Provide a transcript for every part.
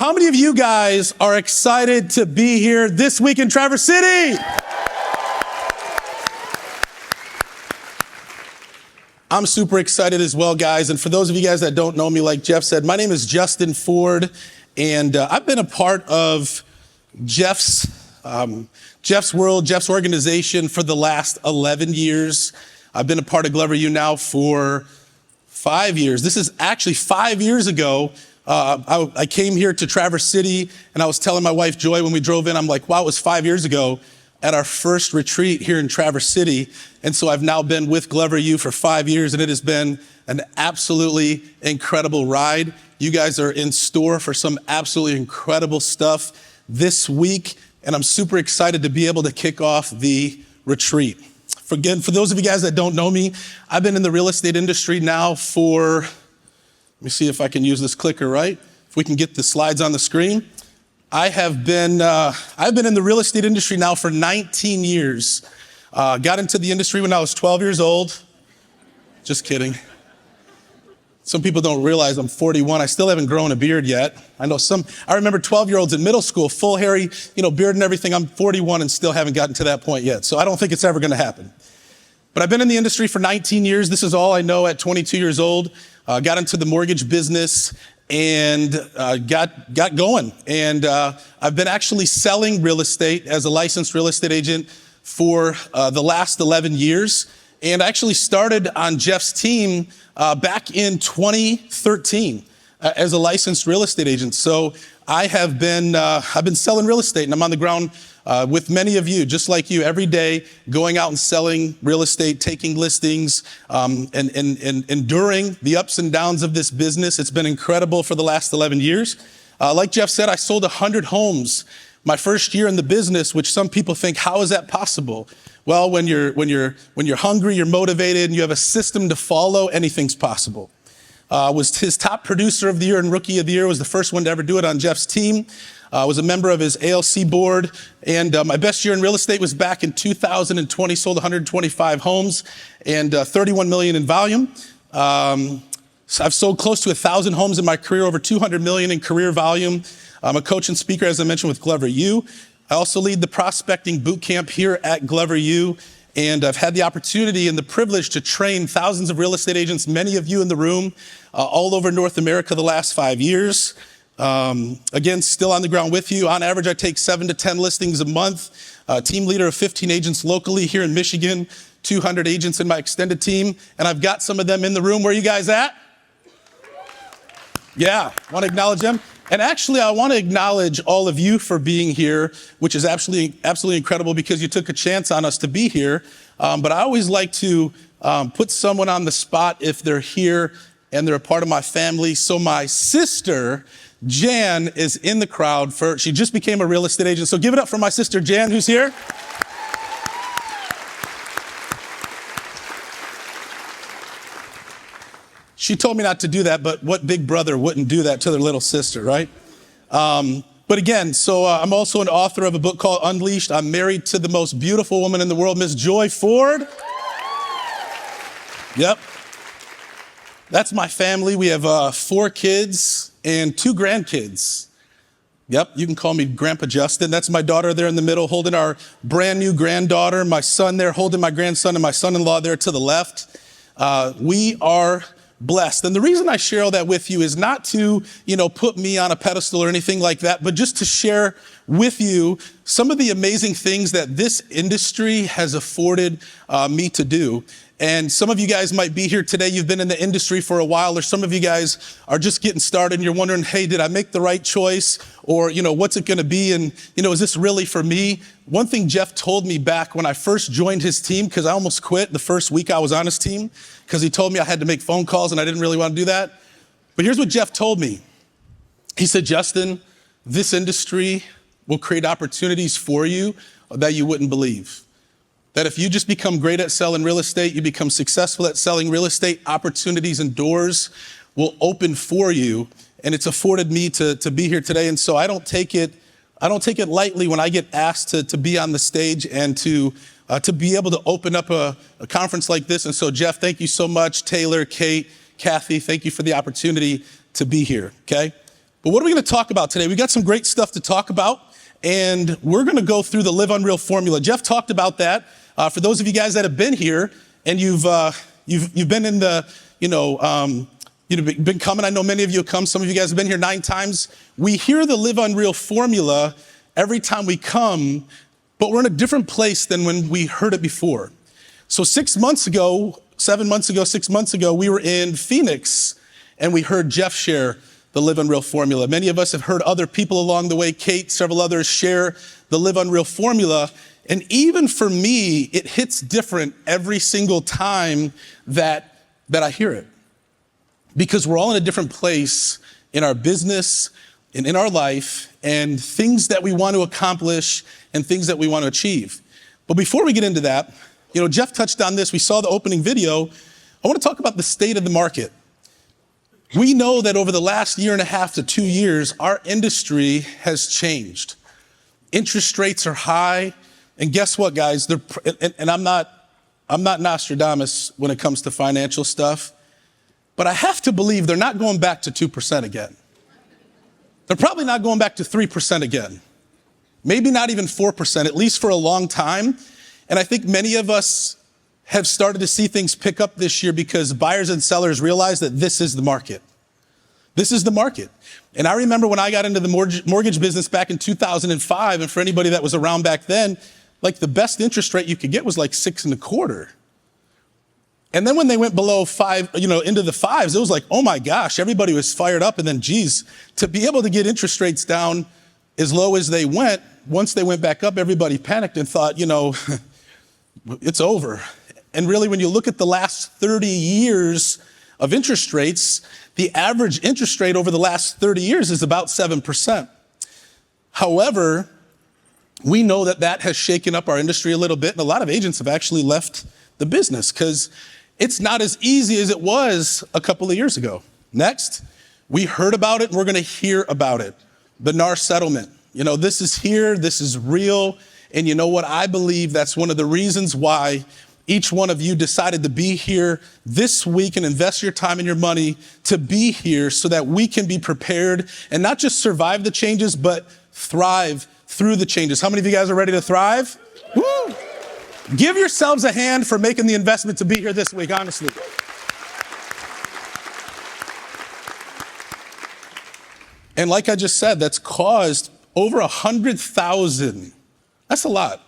How many of you guys are excited to be here this week in Traverse City? I'm super excited as well, guys. And for those of you guys that don't know me, like Jeff said, my name is Justin Ford, and I've been a part of Jeff's world, Jeff's organization for the last 11 years. I've been a part of Glover U now for 5 years. This is actually 5 years ago. I came here to Traverse City, and I was telling my wife, Joy, when we drove in, I'm like, wow, it was 5 years ago at our first retreat here in Traverse City. And so I've now been with Glover U for 5 years, and it has been an absolutely incredible ride. You guys are in store for some absolutely incredible stuff this week, and I'm super excited to be able to kick off the retreat. For those of you guys that don't know me, I've been in the real estate industry now for, let me see if I can use this clicker right. If we can get the slides on the screen. I've been in the real estate industry now for 19 years. Got into the industry when I was 12 years old. Just kidding. Some people don't realize I'm 41. I still haven't grown a beard yet. I remember 12-year-olds in middle school, full hairy, beard and everything. I'm 41 and still haven't gotten to that point yet. So I don't think it's ever going to happen. But I've been in the industry for 19 years. This is all I know at 22 years old. Got into the mortgage business and got going. And I've been actually selling real estate as a licensed real estate agent for the last 11 years. And I actually started on Jeff's team back in 2013 as a licensed real estate agent. So I've been selling real estate, and I'm on the ground with many of you, just like you, every day, going out and selling real estate, taking listings, and enduring the ups and downs of this business. It's been incredible for the last 11 years. Like Jeff said, I sold 100 homes my first year in the business, which some people think, how is that possible? Well, when you're hungry, you're motivated, and you have a system to follow, anything's possible. Was his top producer of the year and rookie of the year, was the first one to ever do it on Jeff's team. Was a member of his ALC board, and my best year in real estate was back in 2020, sold 125 homes and 31 million in volume. So I've sold close to 1,000 homes in my career, over 200 million in career volume. I'm a coach and speaker, as I mentioned, with Glover U. I also lead the prospecting boot camp here at Glover U, and I've had the opportunity and the privilege to train thousands of real estate agents, many of you in the room, all over North America the last 5 years. Again, still on the ground with you. On average, I take 7 to 10 listings a month. Team leader of 15 agents locally here in Michigan, 200 agents in my extended team, and I've got some of them in the room. Where are you guys at? Yeah, want to acknowledge them. And actually, I want to acknowledge all of you for being here, which is absolutely incredible because you took a chance on us to be here. But I always like to put someone on the spot if they're here and they're a part of my family. So my sister, Jan, is in the crowd. She just became a real estate agent. So give it up for my sister, Jan, who's here. She told me not to do that, but what big brother wouldn't do that to their little sister, right? But again, so I'm also an author of a book called Unleashed. I'm married to the most beautiful woman in the world, Miss Joy Ford. Yep. That's my family. We have 4 kids and 2 grandkids. Yep, you can call me Grandpa Justin. That's my daughter there in the middle holding our brand new granddaughter. My son there holding my grandson, and my son-in-law there to the left. We are blessed. And the reason I share all that with you is not to, put me on a pedestal or anything like that, but just to share with you some of the amazing things that this industry has afforded me to do. And some of you guys might be here today. You've been in the industry for a while, or some of you guys are just getting started and you're wondering, hey, did I make the right choice? Or, what's it going to be? And, is this really for me? One thing Jeff told me back when I first joined his team, because I almost quit the first week I was on his team, because he told me I had to make phone calls and I didn't really want to do that. But here's what Jeff told me. He said, Justin, this industry will create opportunities for you that you wouldn't believe. That if you just become great at selling real estate, you become successful at selling real estate, opportunities and doors will open for you. And it's afforded me to be here today. And so I don't take it lightly when I get asked to be on the stage and to be able to open up a conference like this. And so Jeff, thank you so much. Taylor, Kate, Kathy, thank you for the opportunity to be here, okay? But what are we going to talk about today? We got some great stuff to talk about, and we're going to go through the Live Unreal formula. Jeff talked about that. For those of you guys that have been here and you've been in the, been coming. I know many of you have come. Some of you guys have been here 9 times. We hear the Live Unreal formula every time we come, but we're in a different place than when we heard it before. So 6 months ago, we were in Phoenix, and we heard Jeff share the Live Unreal formula. Many of us have heard other people along the way, Kate, several others share the Live Unreal formula. And even for me, it hits different every single time that I hear it. Because we're all in a different place in our business and in our life, and things that we want to accomplish and things that we want to achieve. But before we get into that, Jeff touched on this. We saw the opening video. I want to talk about the state of the market. We know that over the last 1.5 to 2 years, our industry has changed. Interest rates are high, and guess what, guys? I'm not Nostradamus when it comes to financial stuff, but I have to believe they're not going back to 2% again. They're probably not going back to 3% again. Maybe not even 4%, at least for a long time. And I think many of us have started to see things pick up this year because buyers and sellers realize that this is the market. This is the market. And I remember when I got into the mortgage business back in 2005, and for anybody that was around back then, like the best interest rate you could get was like 6.25%. And then when they went below 5, into the 5s, it was like, oh my gosh, everybody was fired up. And then, geez, to be able to get interest rates down as low as they went, once they went back up, everybody panicked and thought, it's over. And really, when you look at the last 30 years of interest rates, the average interest rate over the last 30 years is about 7%. However, we know that has shaken up our industry a little bit, and a lot of agents have actually left the business because it's not as easy as it was a couple of years ago. Next, we heard about it, and we're going to hear about it. The NAR settlement. This is here, this is real, and you know what? I believe that's one of the reasons why each one of you decided to be here this week and invest your time and your money to be here so that we can be prepared and not just survive the changes, but thrive through the changes. How many of you guys are ready to thrive? Woo! Give yourselves a hand for making the investment to be here this week, honestly. And like I just said, that's caused over 100,000. That's a lot.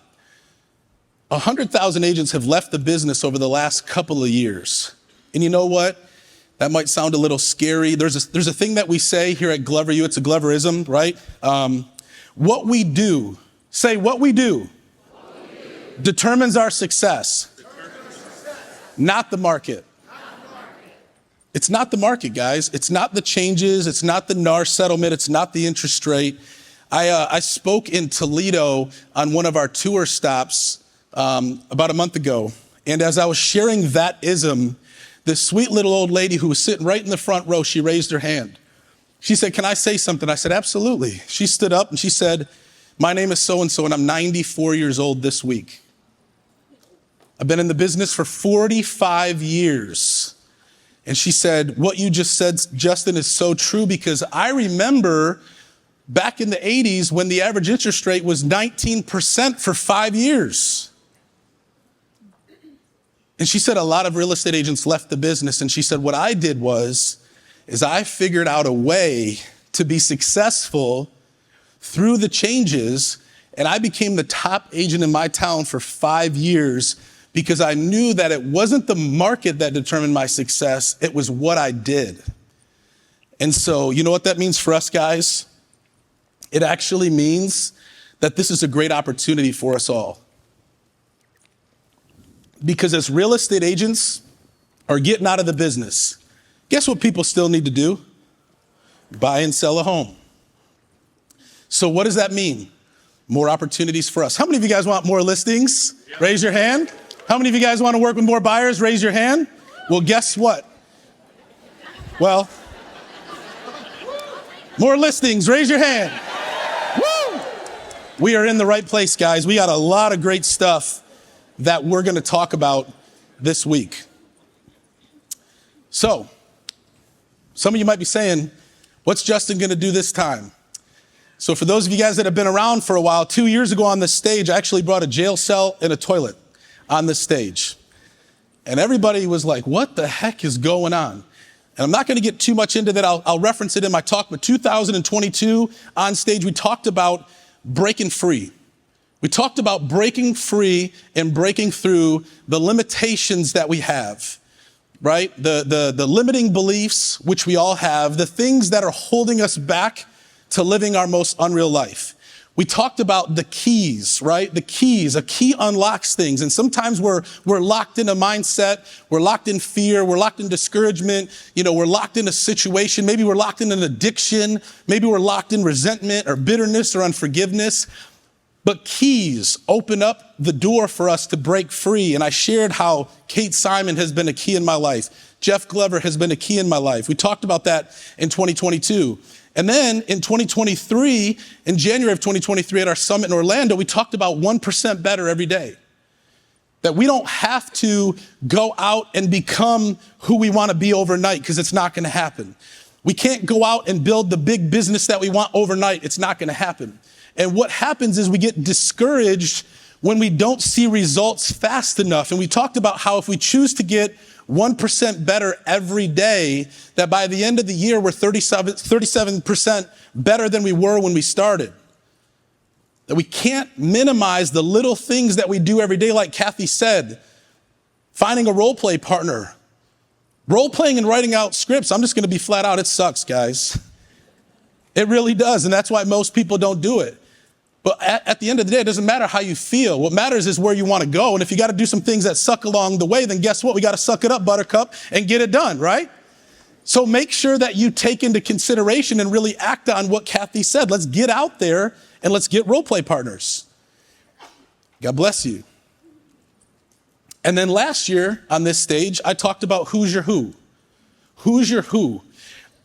100,000 agents have left the business over the last couple of years. And you know what? That might sound a little scary. There's a thing that we say here at Glover U. It's a Gloverism, right? What we do, say what we do, determines our success, not the market. It's not the market, guys. It's not the changes. It's not the NAR settlement. It's not the interest rate. I spoke in Toledo on one of our tour stops about a month ago. And as I was sharing that ism, this sweet little old lady who was sitting right in the front row, she raised her hand. She said, "Can I say something?" I said, "Absolutely." She stood up and she said, "My name is so-and-so and I'm 94 years old this week. I've been in the business for 45 years. And she said, "What you just said, Justin, is so true because I remember back in the 80s when the average interest rate was 19% for 5 years. And she said a lot of real estate agents left the business. And she said, what I did is I figured out a way to be successful through the changes. And I became the top agent in my town for 5 years because I knew that it wasn't the market that determined my success. It was what I did." And so, you know what that means for us, guys? It actually means that this is a great opportunity for us all. Because as real estate agents are getting out of the business, guess what people still need to do? Buy and sell a home. So what does that mean? More opportunities for us. How many of you guys want more listings? Yep. Raise your hand. How many of you guys want to work with more buyers? Raise your hand. Well, guess what? Well, more listings. Raise your hand. Woo! We are in the right place, guys. We got a lot of great stuff that we're going to talk about this week. So, some of you might be saying, What's Justin gonna do this time? So for those of you guys that have been around for a while, 2 years ago on this stage, I actually brought a jail cell and a toilet on this stage. And everybody was like, what the heck is going on? And I'm not gonna get too much into that. I'll reference it in my talk, but 2022 on stage, we talked about breaking free. We talked about breaking free and breaking through the limitations that we have, right? The limiting beliefs, which we all have, the things that are holding us back to living our most unreal life. We talked about the keys, right? The keys, a key unlocks things. And sometimes we're locked in a mindset, we're locked in fear, we're locked in discouragement, we're locked in a situation, maybe we're locked in an addiction, maybe we're locked in resentment or bitterness or unforgiveness. But keys open up the door for us to break free. And I shared how Kate Simon has been a key in my life. Jeff Glover has been a key in my life. We talked about that in 2022. And then in 2023, in January of 2023 at our summit in Orlando, we talked about 1% better every day. That we don't have to go out and become who we want to be overnight because it's not going to happen. We can't go out and build the big business that we want overnight. It's not going to happen. And what happens is we get discouraged when we don't see results fast enough. And we talked about how if we choose to get 1% better every day, that by the end of the year, we're 37% better than we were when we started. That we can't minimize the little things that we do every day, like Kathy said, finding a role play partner. Role playing and writing out scripts, I'm just gonna be flat out, it sucks, guys. It really does, and that's why most people don't do it. But at the end of the day, it doesn't matter how you feel. What matters is where you want to go. And if you got to do some things that suck along the way, then guess what? We got to suck it up, buttercup, and get it done, right? So make sure that you take into consideration and really act on what Kathy said. Let's get out there and let's get role play partners. God bless you. And then last year on this stage, I talked about who's your who. Who's your who?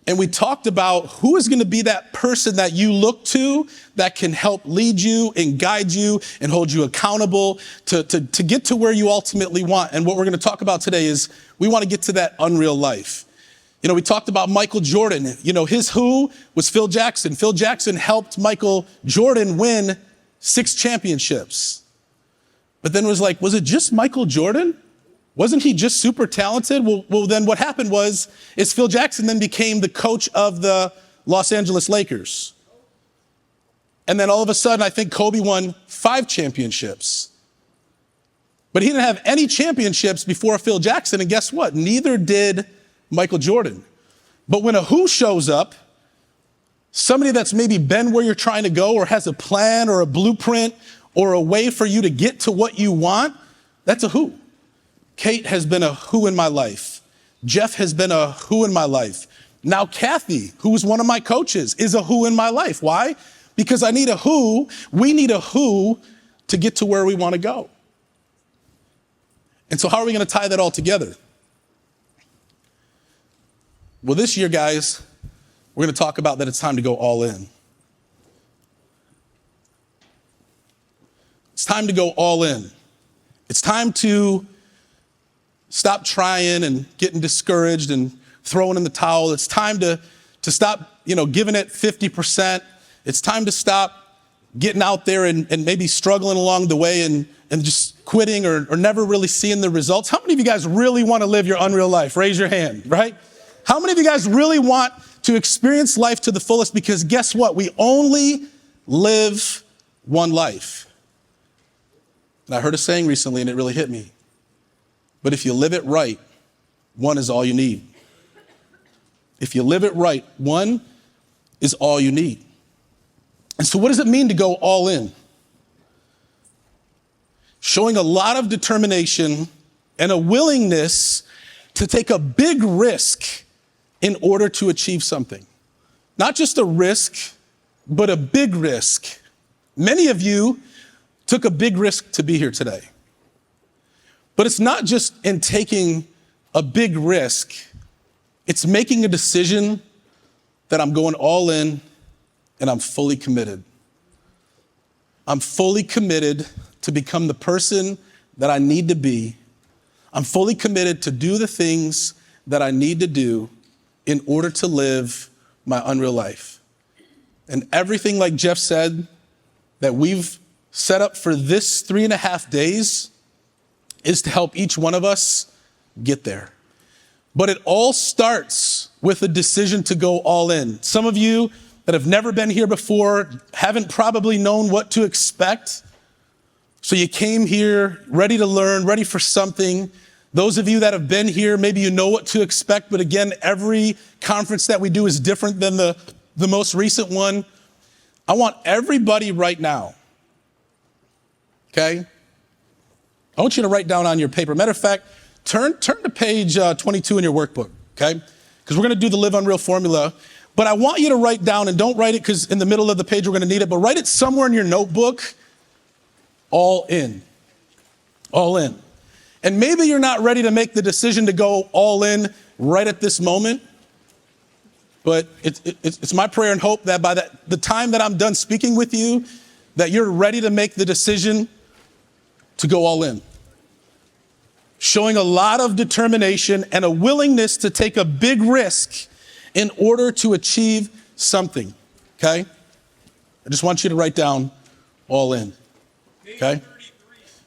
And we talked about who is going to be that person that you look to that can help lead you and guide you and hold you accountable to get to where you ultimately want. And what we're going to talk about today is we want to get to that unreal life. We talked about Michael Jordan. His who was Phil Jackson. Phil Jackson helped Michael Jordan win 6 championships. But then it was like, was it just Michael Jordan? Wasn't he just super talented? Well, then what happened is Phil Jackson then became the coach of the Los Angeles Lakers. And then all of a sudden, I think Kobe won 5 championships. But he didn't have any championships before Phil Jackson, and guess what? Neither did Michael Jordan. But when a who shows up, somebody that's maybe been where you're trying to go or has a plan or a blueprint or a way for you to get to what you want, that's a who. Kate has been a who in my life. Jeff has been a who in my life. Now Kathy, who's one of my coaches, is a who in my life. Why? Because I need a who, we need a who to get to where we want to go. And so how are we going to tie that all together? Well, this year, guys, we're going to talk about that it's time to go all in. It's time to go all in. It's time to stop trying and getting discouraged and throwing in the towel. It's time to stop, giving it 50%. It's time to stop getting out there and maybe struggling along the way and just quitting or never really seeing the results. How many of you guys really want to live your unreal life? Raise your hand, right? How many of you guys really want to experience life to the fullest? Because guess what? We only live one life. And I heard a saying recently and it really hit me. But if you live it right, one is all you need. If you live it right, one is all you need. And so what does it mean to go all in? Showing a lot of determination and a willingness to take a big risk in order to achieve something. Not just a risk, but a big risk. Many of you took a big risk to be here today. But it's not just in taking a big risk, it's making a decision that I'm going all in and I'm fully committed. I'm fully committed to become the person that I need to be. I'm fully committed to do the things that I need to do in order to live my unreal life. And everything, like Jeff said, that we've set up for this 3.5 days is to help each one of us get there. But it all starts with a decision to go all in. Some of you that have never been here before haven't probably known what to expect. So you came here ready to learn, ready for something. Those of you that have been here, maybe you know what to expect, but again, every conference that we do is different than the most recent one. I want everybody right now, okay? I want you to write down on your paper. Matter of fact, turn to page 22 in your workbook, okay? Because we're gonna do the Live Unreal formula, but I want you to write down, and don't write it because in the middle of the page we're gonna need it, but write it somewhere in your notebook, all in, all in. And maybe you're not ready to make the decision to go all in right at this moment, but it's my prayer and hope that by the time that I'm done speaking with you, that you're ready to make the decision to go all in. Showing a lot of determination and a willingness to take a big risk in order to achieve something, okay? I just want you to write down all in, okay?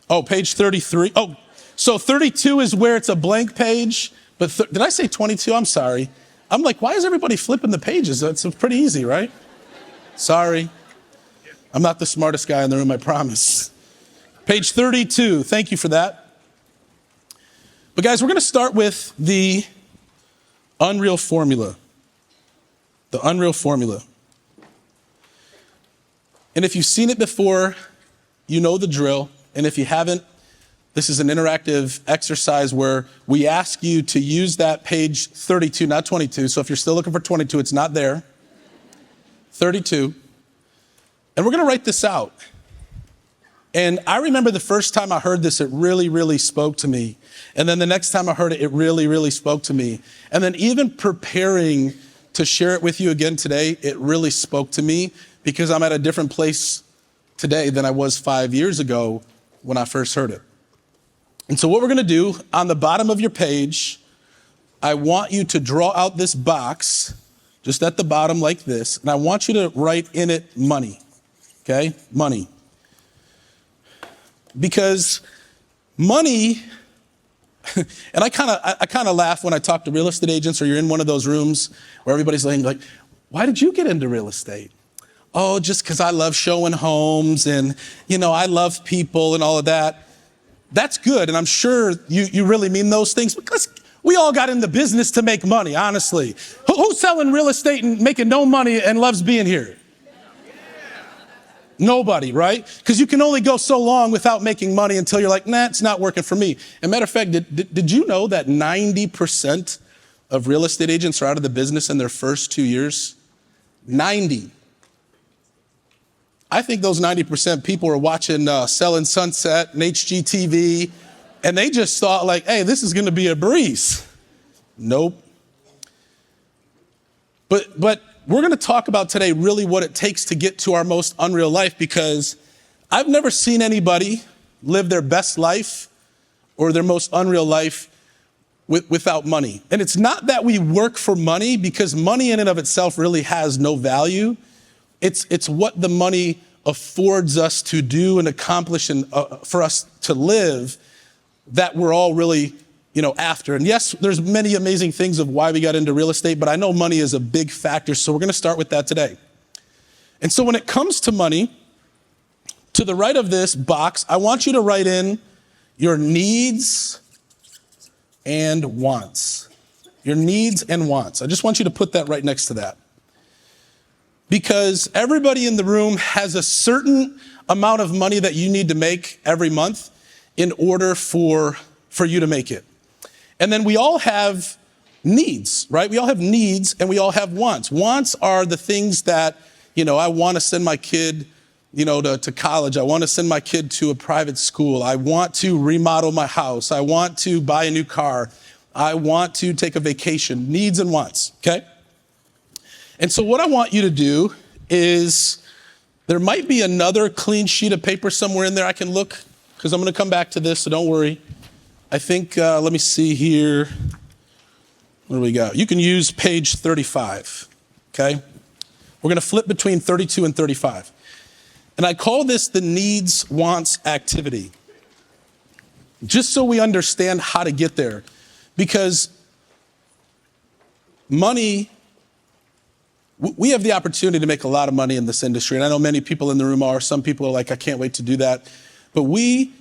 Oh, page 33. Oh, so 32 is where it's a blank page, but did I say 22? I'm sorry. I'm like, why is everybody flipping the pages? It's pretty easy, right? Sorry. I'm not the smartest guy in the room, I promise. Page 32, thank you for that. But guys, we're gonna start with the Unreal formula. The Unreal formula. And if you've seen it before, you know the drill. And if you haven't, this is an interactive exercise where we ask you to use that page 32, not 22. So if you're still looking for 22, it's not there. 32. And we're gonna write this out. And I remember the first time I heard this, it really, really spoke to me. And then the next time I heard it, it really, really spoke to me. And then even preparing to share it with you again today, it really spoke to me because I'm at a different place today than I was 5 years ago when I first heard it. And so what we're gonna do, on the bottom of your page, I want you to draw out this box, just at the bottom like this, and I want you to write in it money, okay? Money. Because money, and I kind of laugh when I talk to real estate agents, or you're in one of those rooms where everybody's like, why did you get into real estate? Oh, just because I love showing homes and, I love people and all of that. That's good, and I'm sure you really mean those things because we all got in the business to make money, honestly. Who's selling real estate and making no money and loves being here? Nobody, right? Because you can only go so long without making money until you're like, nah, it's not working for me. As a matter of fact, did you know that 90% of real estate agents are out of the business in their first 2 years? 90. I think those 90% people are watching Selling Sunset and HGTV, and they just thought like, hey, this is gonna be a breeze. Nope. But we're gonna talk about today really what it takes to get to our most unreal life, because I've never seen anybody live their best life or their most unreal life without money. And it's not that we work for money, because money in and of itself really has no value. It's what the money affords us to do and accomplish and for us to live that we're all really after. And yes, there's many amazing things of why we got into real estate, but I know money is a big factor, so we're gonna start with that today. And so when it comes to money, to the right of this box, I want you to write in your needs and wants. Your needs and wants. I just want you to put that right next to that. Because everybody in the room has a certain amount of money that you need to make every month in order for you to make it. And then we all have needs, right? We all have needs and we all have wants. Wants are the things that, I want to send my kid, to college. I want to send my kid to a private school. I want to remodel my house. I want to buy a new car. I want to take a vacation. Needs and wants, okay? And so what I want you to do is, there might be another clean sheet of paper somewhere in there I can look, because I'm going to come back to this, so don't worry. I think, let me see here. What do we got? You can use page 35. okay? We're gonna flip between 32 and 35. And I call this the needs, wants, activity. Just so we understand how to get there. Because money, we have the opportunity to make a lot of money in this industry. And I know many people in the room are. Some people are like, I can't wait to do that. But we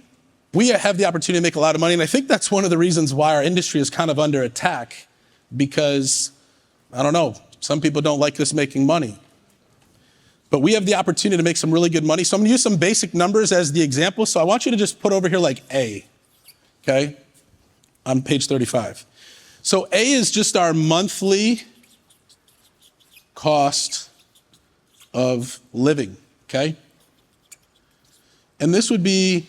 have the opportunity to make a lot of money. And I think that's one of the reasons why our industry is kind of under attack. Because, I don't know, some people don't like us making money. But we have the opportunity to make some really good money. So I'm gonna use some basic numbers as the example. So I want you to just put over here like A, okay? On page 35. So A is just our monthly cost of living, okay? And this would be,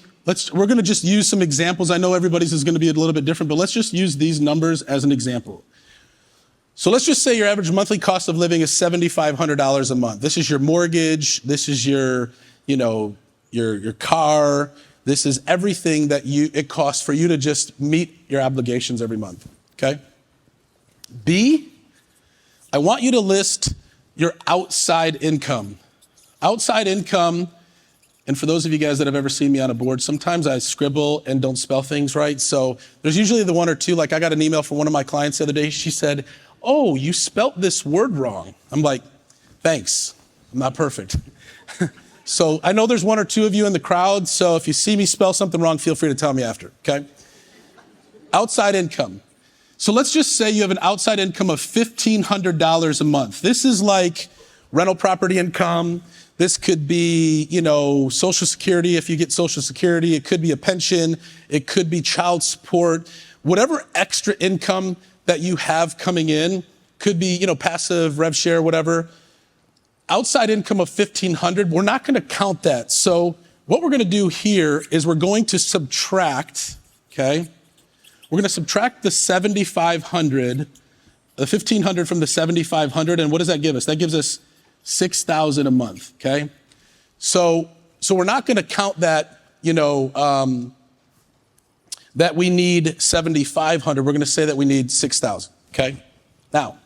we're gonna just use some examples. I know everybody's is gonna be a little bit different, but let's just use these numbers as an example. So let's just say your average monthly cost of living is $7,500 a month. This is your mortgage, this is your car, this is everything that it costs for you to just meet your obligations every month, okay? B, I want you to list your outside income. Outside income, and for those of you guys that have ever seen me on a board, sometimes I scribble and don't spell things right. So there's usually the one or two, like I got an email from one of my clients the other day. She said, oh, you spelt this word wrong. I'm like, thanks, I'm not perfect. So I know there's one or two of you in the crowd, so if you see me spell something wrong, feel free to tell me after, okay? Outside income. So let's just say you have an outside income of $1,500 a month. This is like rental property income. This could be, Social Security if you get Social Security. It could be a pension. It could be child support. Whatever extra income that you have coming in, could be, passive, rev share, whatever. Outside income of $1,500, we're not gonna count that. So what we're gonna do here is we're going to subtract, okay? We're gonna subtract the 7,500, the 1,500 from the 7,500, and what does that give us? That gives us 6,000 a month, okay? So we're not gonna count that, that we need 7,500, we're gonna say that we need 6,000, okay? Now,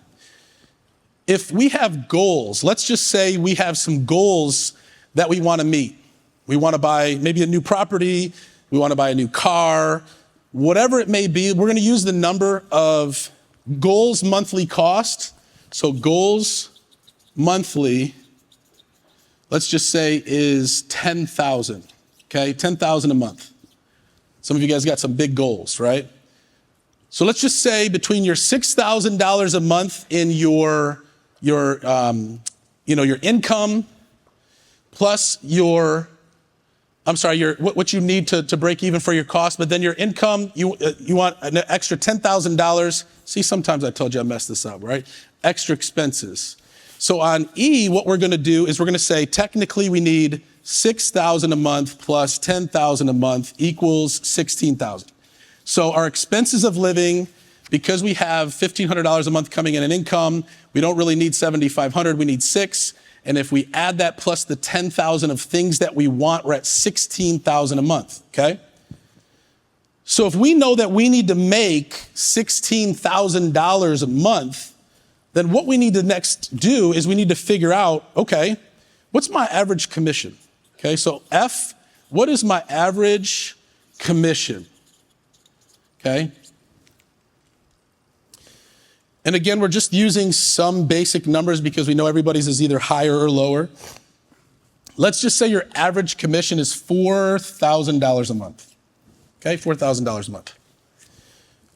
if we have goals, let's just say we have some goals that we wanna meet. We wanna buy maybe a new property, we wanna buy a new car, whatever it may be, we're gonna use the number of goals monthly cost. So goals monthly, let's just say is 10,000, okay? 10,000 a month. Some of you guys got some big goals, right? So let's just say between your $6,000 a month in your income plus what you need to break even for your cost, but then your income, you want an extra $10,000. See, sometimes I told you I messed this up, right? Extra expenses. So on E, what we're gonna do is we're gonna say technically we need 6,000 a month plus 10,000 a month equals 16,000. So our expenses of living, because we have $1,500 a month coming in income, we don't really need 7,500, we need 6. And if we add that plus the 10,000 of things that we want, we're at 16,000 a month, okay? So if we know that we need to make $16,000 a month, then what we need to next do is we need to figure out, okay, what's my average commission? Okay, so F, what is my average commission? Okay. And again, we're just using some basic numbers because we know everybody's is either higher or lower. Let's just say your average commission is $4,000 a month. Okay, $4,000 a month.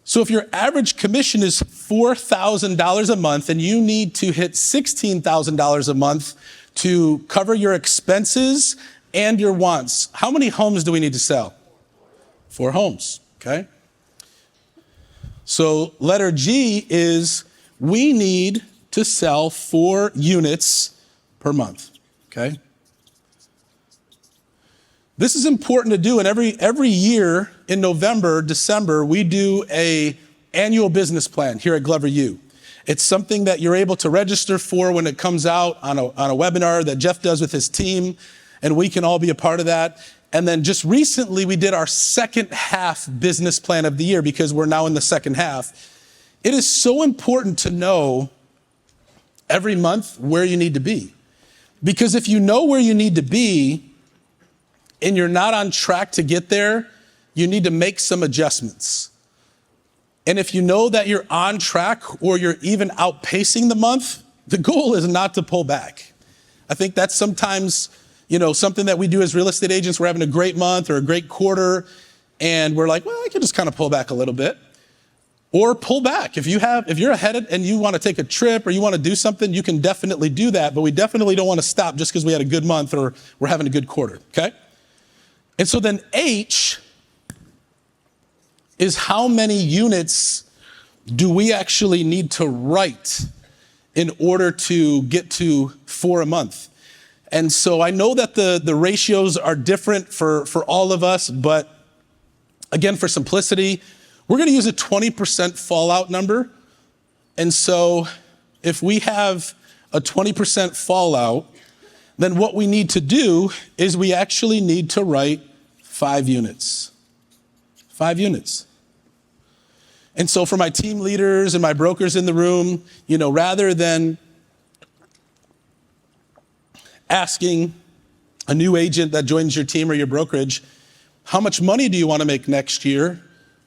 So if your average commission is $4,000 a month and you need to hit $16,000 a month to cover your expenses and your wants, how many homes do we need to sell? 4 homes, okay? So letter G is we need to sell 4 units per month, okay? This is important to do, and every year in November, December, we do an annual business plan here at Glover U. It's something that you're able to register for when it comes out on a webinar that Jeff does with his team, and we can all be a part of that. And then just recently, we did our second half business plan of the year because we're now in the second half. It is so important to know every month where you need to be. Because if you know where you need to be and you're not on track to get there, you need to make some adjustments. And if you know that you're on track or you're even outpacing the month, the goal is not to pull back. I think that's sometimes, something that we do as real estate agents. We're having a great month or a great quarter, and we're like, well, I can just kind of pull back a little bit. Or pull back. If you're ahead and you want to take a trip or you want to do something, you can definitely do that, but we definitely don't want to stop just because we had a good month or we're having a good quarter, okay? And so then H is how many units do we actually need to write in order to get to 4 a month? And so I know that the ratios are different for all of us, but again, for simplicity, we're going to use a 20% fallout number. And so if we have a 20% fallout, then what we need to do is we actually need to write 5 units. 5 units. And so for my team leaders and my brokers in the room, rather than asking a new agent that joins your team or your brokerage, how much money do you want to make next year?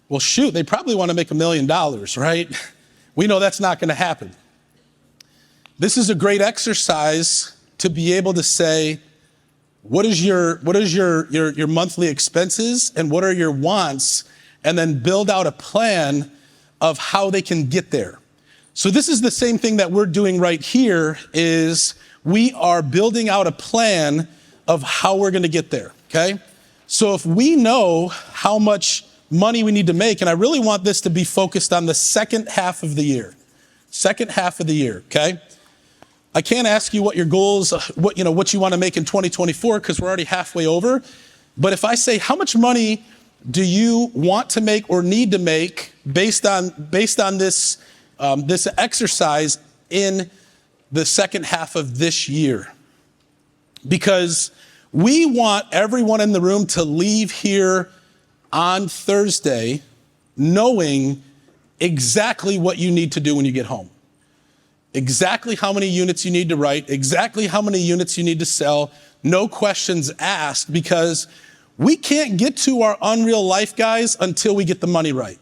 Well, shoot, they probably want to make $1 million, right? We know that's not going to happen. This is a great exercise to be able to say, what is your monthly expenses and what are your wants, and then build out a plan of how they can get there. So this is the same thing that we're doing right here, is we are building out a plan of how we're going to get there, okay? So if we know how much money we need to make, and I really want this to be focused on the second half of the year. Second half of the year, okay? I can't ask you what your goals, what you want to make in 2024, because we're already halfway over. But if I say, how much money do you want to make or need to make based on this this exercise in the second half of this year? Because we want everyone in the room to leave here on Thursday knowing exactly what you need to do when you get home. Exactly how many units you need to write, exactly how many units you need to sell, no questions asked, because we can't get to our unreal life, guys, until we get the money right.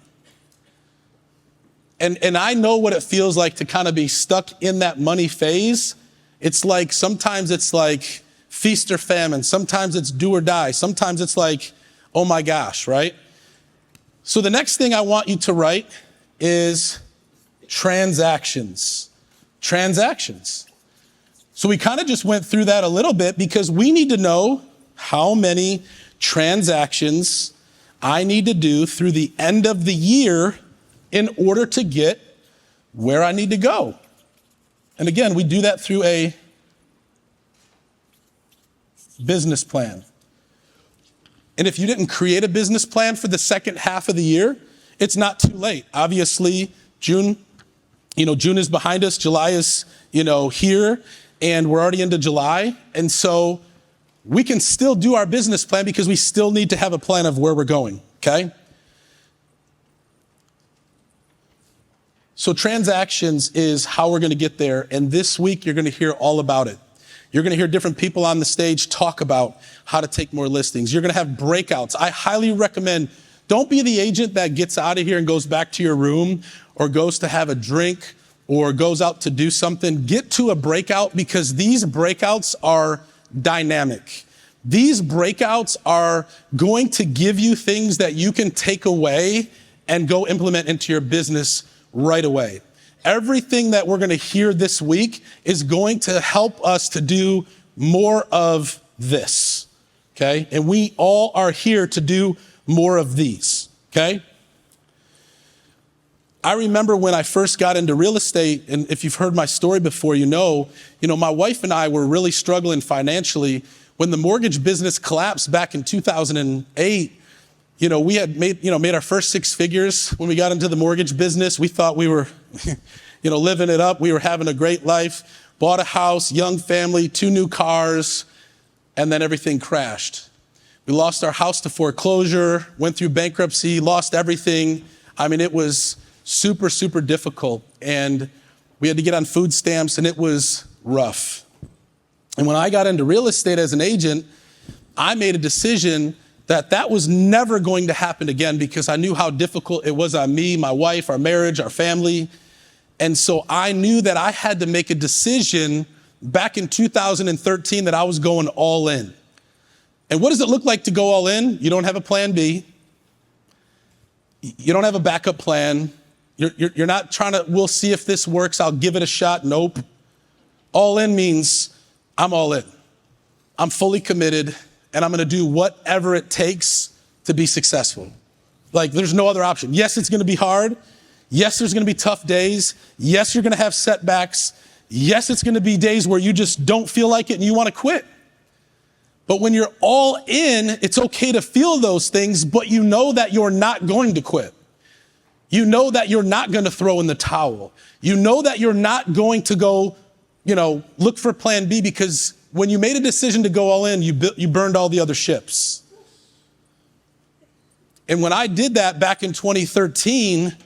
And I know what it feels like to kind of be stuck in that money phase. It's like, sometimes it's like feast or famine. Sometimes it's do or die. Sometimes it's like, oh my gosh, right? So the next thing I want you to write is transactions. Transactions. So we kind of just went through that a little bit because we need to know how many transactions I need to do through the end of the year in order to get where I need to go. And again, we do that through a business plan. And if you didn't create a business plan for the second half of the year, it's not too late. Obviously, June is behind us. July is, here, and we're already into July. And so we can still do our business plan because we still need to have a plan of where we're going, okay? So transactions is how we're going to get there. And this week, you're going to hear all about it. You're going to hear different people on the stage talk about how to take more listings. You're going to have breakouts. I highly recommend, don't be the agent that gets out of here and goes back to your room or goes to have a drink or goes out to do something. Get to a breakout, because these breakouts are dynamic. These breakouts are going to give you things that you can take away and go implement into your business right away. Everything that we're going to hear this week is going to help us to do more of this, okay? And we all are here to do more of these, okay? I remember when I first got into real estate, and if you've heard my story before, my wife and I were really struggling financially. When the mortgage business collapsed back in 2008, we had made our first 6 figures when we got into the mortgage business. We thought we were, living it up. We were having a great life, bought a house, young family, 2 new cars, and then everything crashed. We lost our house to foreclosure, went through bankruptcy, lost everything. I mean, it was super, super difficult. And We had to get on food stamps, and it was rough. And when I got into real estate as an agent, I made a decision that was never going to happen again because I knew how difficult it was on me, my wife, our marriage, our family. And so I knew that I had to make a decision back in 2013 that I was going all in. And what does it look like to go all in? You don't have a plan B. You don't have a backup plan. You're not trying to, we'll see if this works, I'll give it a shot. Nope. All in means I'm all in. I'm fully committed, and I'm gonna do whatever it takes to be successful. Like, there's no other option. Yes, it's gonna be hard. Yes, there's gonna be tough days. Yes, you're gonna have setbacks. Yes, it's gonna be days where you just don't feel like it and you wanna quit. But when you're all in, it's okay to feel those things, but you know that you're not going to quit. You know that you're not gonna throw in the towel. You know that you're not going to go, look for plan B, because when you made a decision to go all in, you burned all the other ships. And when I did that back in 2013,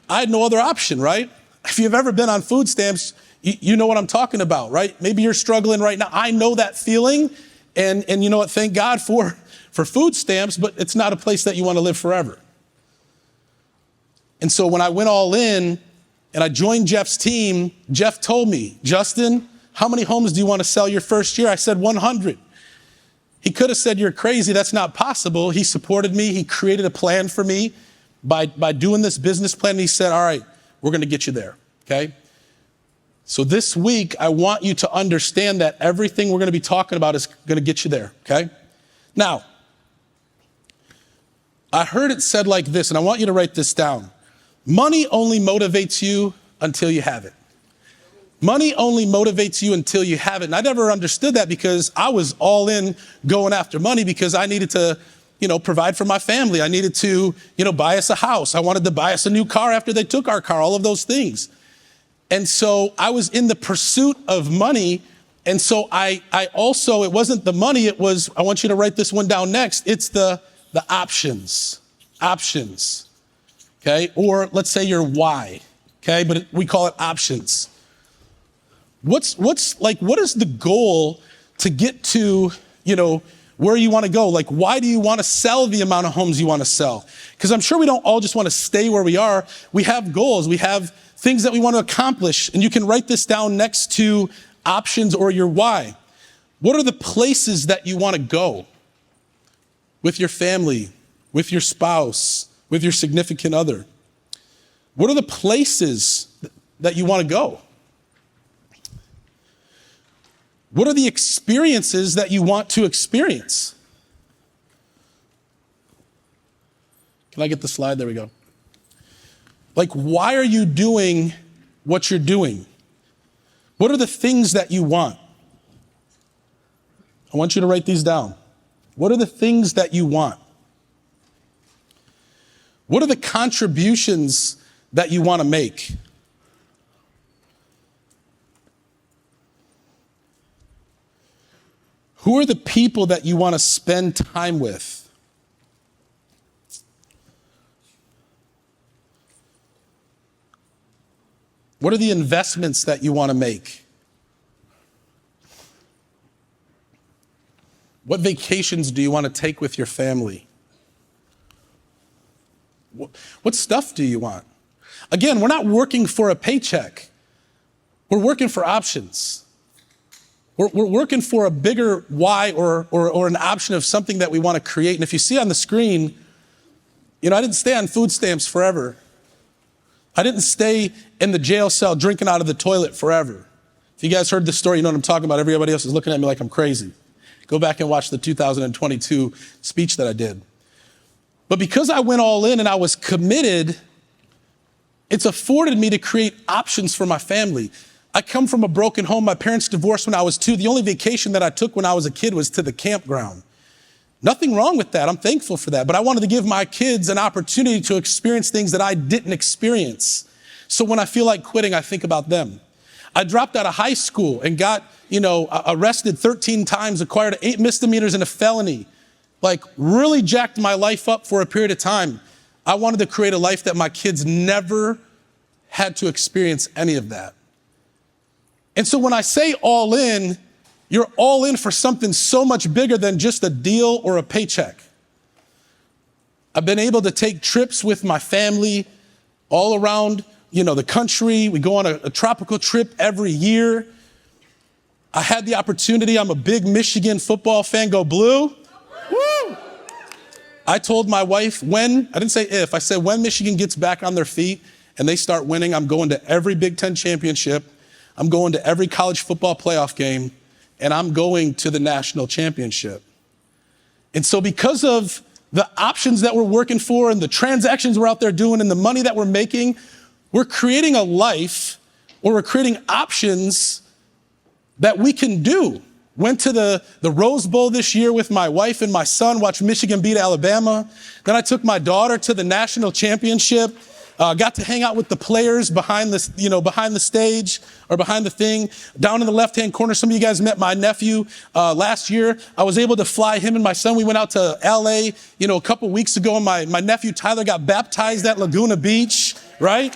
I had no other option, right? If you've ever been on food stamps, you know what I'm talking about, right? Maybe you're struggling right now. I know that feeling. And you know what? Thank God for food stamps, but it's not a place that you want to live forever. And so when I went all in and I joined Jeff's team, Jeff told me, Justin, how many homes do you want to sell your first year? I said 100. He could have said, you're crazy. That's not possible. He supported me. He created a plan for me by doing this business plan. And he said, all right, we're going to get you there. Okay. So this week, I want you to understand that everything we're going to be talking about is going to get you there. Okay. Now, I heard it said like this, and I want you to write this down. Money only motivates you until you have it. Money only motivates you until you have it. And I never understood that because I was all in going after money because I needed to, provide for my family. I needed to, buy us a house. I wanted to buy us a new car after they took our car, all of those things. And so I was in the pursuit of money. And so I also, it wasn't the money, it was, I want you to write this one down next. It's the options. Okay. Or let's say your why. Okay. But we call it options. What is the goal to get to, where you want to go? Like, why do you want to sell the amount of homes you want to sell? Because I'm sure we don't all just want to stay where we are. We have goals. We have things that we want to accomplish. And you can write this down next to options or your why. What are the places that you want to go with your family, with your spouse, with your significant other? What are the places that you want to go? What are the experiences that you want to experience? Can I get the slide? There we go. Like, why are you doing what you're doing? What are the things that you want? I want you to write these down. What are the things that you want? What are the contributions that you want to make? Who are the people that you want to spend time with? What are the investments that you want to make? What vacations do you want to take with your family? What stuff do you want? Again, we're not working for a paycheck. We're working for options. We're working for a bigger why or an option of something that we want to create. And if you see on the screen, I didn't stay on food stamps forever. I didn't stay in the jail cell drinking out of the toilet forever. If you guys heard this story, you know what I'm talking about. Everybody else is looking at me like I'm crazy. Go back and watch the 2022 speech that I did. But because I went all in and I was committed, it's afforded me to create options for my family. I come from a broken home. My parents divorced when I was 2. The only vacation that I took when I was a kid was to the campground. Nothing wrong with that. I'm thankful for that. But I wanted to give my kids an opportunity to experience things that I didn't experience. So when I feel like quitting, I think about them. I dropped out of high school and got, arrested 13 times, acquired 8 misdemeanors and a felony. Like, really jacked my life up for a period of time. I wanted to create a life that my kids never had to experience any of that. And so when I say all in, you're all in for something so much bigger than just a deal or a paycheck. I've been able to take trips with my family all around, the country. We go on a tropical trip every year. I had the opportunity. I'm a big Michigan football fan. Go Blue. Woo! I told my wife I didn't say if, I said when Michigan gets back on their feet and they start winning, I'm going to every Big Ten championship. I'm going to every college football playoff game, and I'm going to the national championship. And so because of the options that we're working for and the transactions we're out there doing and the money that we're making, we're creating a life, or we're creating options that we can do. Went to the Rose Bowl this year with my wife and my son, watched Michigan beat Alabama. Then I took my daughter to the national championship. Got to hang out with the players behind the stage or behind the thing. Down in the left-hand corner, some of you guys met my nephew last year. I was able to fly him and my son. We went out to LA, a couple weeks ago, and my nephew Tyler got baptized at Laguna Beach, right?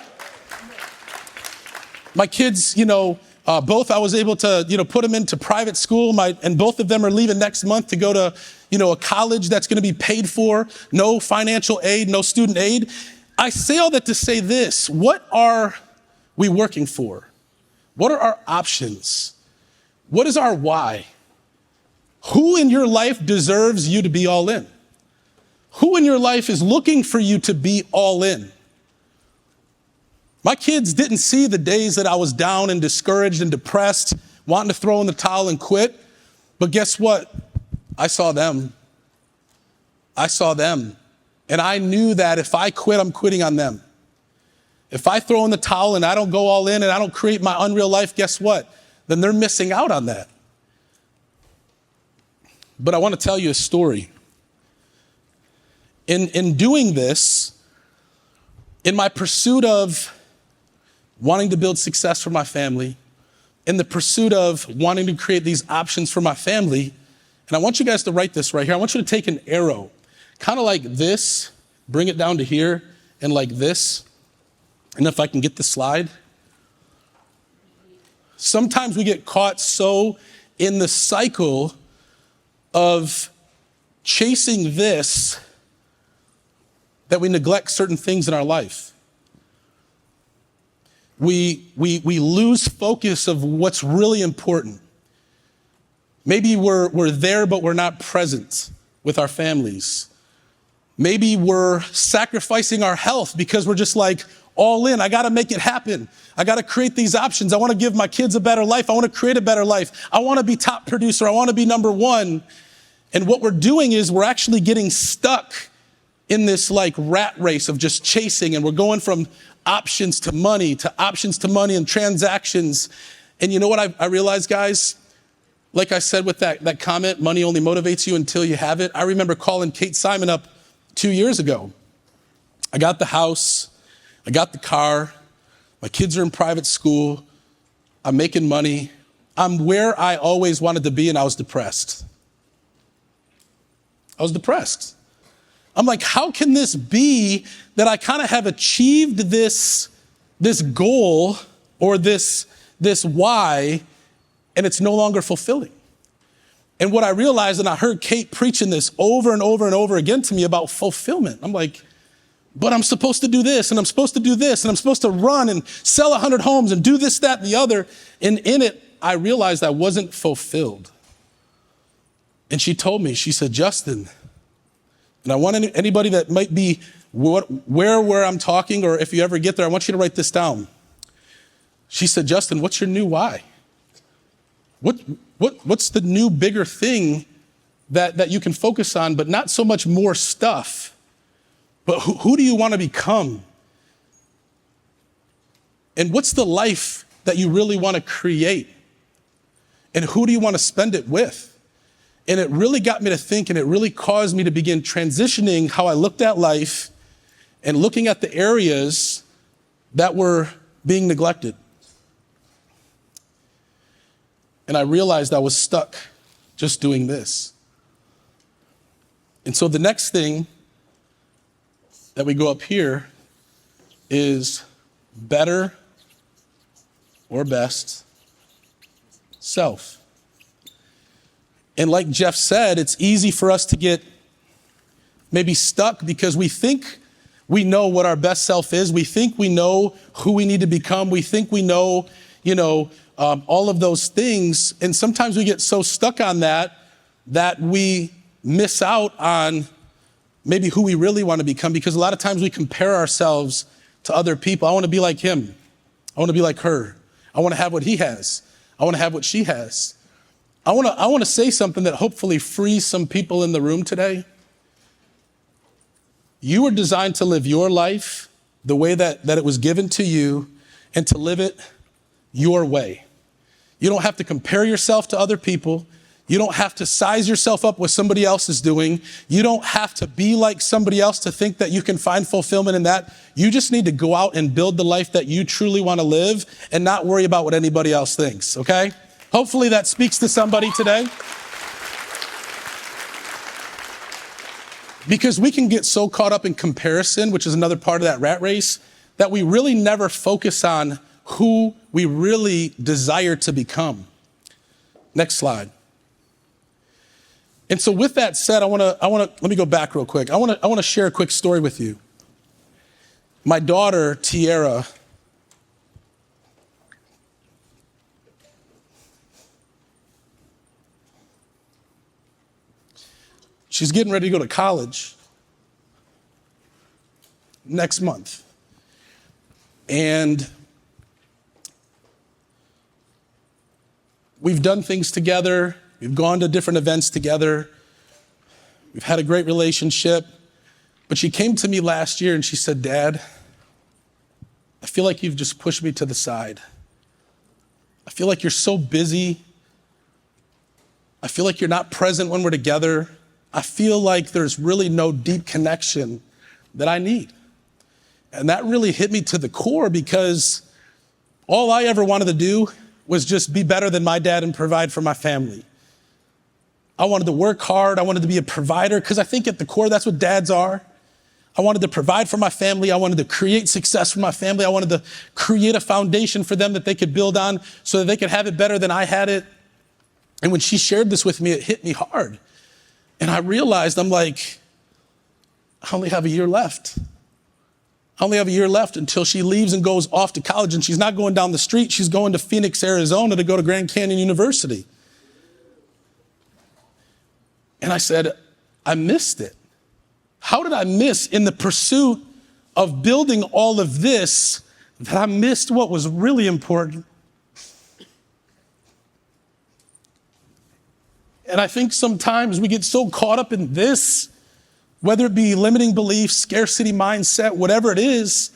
My kids, both I was able to, put them into private school. And both of them are leaving next month to go to, a college that's going to be paid for, no financial aid, no student aid. I say all that to say this: what are we working for? What are our options? What is our why? Who in your life deserves you to be all in? Who in your life is looking for you to be all in? My kids didn't see the days that I was down and discouraged and depressed, wanting to throw in the towel and quit. But guess what? I saw them. And I knew that if I quit, I'm quitting on them. If I throw in the towel and I don't go all in and I don't create my unreal life, guess what? Then they're missing out on that. But I want to tell you a story. In doing this, in my pursuit of wanting to build success for my family, in the pursuit of wanting to create these options for my family, and I want you guys to write this right here. I want you to take an arrow, kind of like this, bring it down to here, and like this. And if I can get the slide. Sometimes we get caught so in the cycle of chasing this that we neglect certain things in our life. We lose focus of what's really important. Maybe we're there, but we're not present with our families. Maybe we're sacrificing our health because we're just like all in. I got to make it happen. I got to create these options. I want to give my kids a better life. I want to create a better life. I want to be top producer. I want to be number one. And what we're doing is we're actually getting stuck in this like rat race of just chasing. And we're going from options to money and transactions. And you know what I realized, guys? Like I said with that comment, money only motivates you until you have it. I remember calling Kate Simon up 2 years ago. I got the house, I got the car, my kids are in private school, I'm making money, I'm where I always wanted to be, and I was depressed. I'm like, how can this be that I kind of have achieved this goal or this why, and it's no longer fulfilling? And what I realized, and I heard Kate preaching this over and over and over again to me about fulfillment. I'm like, but I'm supposed to do this, and I'm supposed to do this, and I'm supposed to run and sell 100 homes and do this, that, and the other. And in it, I realized I wasn't fulfilled. And she told me, she said, Justin, and I want anybody that might be where I'm talking, or if you ever get there, I want you to write this down. She said, Justin, what's your new why? What's the new bigger thing that you can focus on, but not so much more stuff, but who do you want to become? And what's the life that you really want to create? And who do you want to spend it with? And it really got me to think, and it really caused me to begin transitioning how I looked at life and looking at the areas that were being neglected. And I realized I was stuck just doing this. And so the next thing that we go up here is better or best self. And like Jeff said, it's easy for us to get maybe stuck because we think we know what our best self is. We think we know who we need to become. We think we know, all of those things. And sometimes we get so stuck on that we miss out on maybe who we really want to become, because a lot of times we compare ourselves to other people. I want to be like him. I want to be like her. I want to have what he has. I want to have what she has. I want to say something that hopefully frees some people in the room today. You were designed to live your life the way that it was given to you, and to live it your way. You don't have to compare yourself to other people. You don't have to size yourself up with somebody else is doing. You don't have to be like somebody else to think that you can find fulfillment in that. You just need to go out and build the life that you truly want to live and not worry about what anybody else thinks, okay? Hopefully that speaks to somebody today. Because we can get so caught up in comparison, which is another part of that rat race, that we really never focus on who we really desire to become. Next slide. And so with that said, let me go back real quick. I want to share a quick story with you. My daughter, Tiara, she's getting ready to go to college next month. And we've done things together. We've gone to different events together. We've had a great relationship. But she came to me last year and she said, "Dad, I feel like you've just pushed me to the side. I feel like you're so busy. I feel like you're not present when we're together. I feel like there's really no deep connection that I need." And that really hit me to the core, because all I ever wanted to do was just be better than my dad and provide for my family. I wanted to work hard. I wanted to be a provider, because I think at the core, that's what dads are. I wanted to provide for my family. I wanted to create success for my family. I wanted to create a foundation for them that they could build on so that they could have it better than I had it. And when she shared this with me, it hit me hard. And I realized, I'm like, I only have a year left. I only have a year left until she leaves and goes off to college. And she's not going down the street. She's going to Phoenix, Arizona to go to Grand Canyon University. And I said, I missed it. How did I miss in the pursuit of building all of this that I missed what was really important? And I think sometimes we get so caught up in this, whether it be limiting beliefs, scarcity mindset, whatever it is,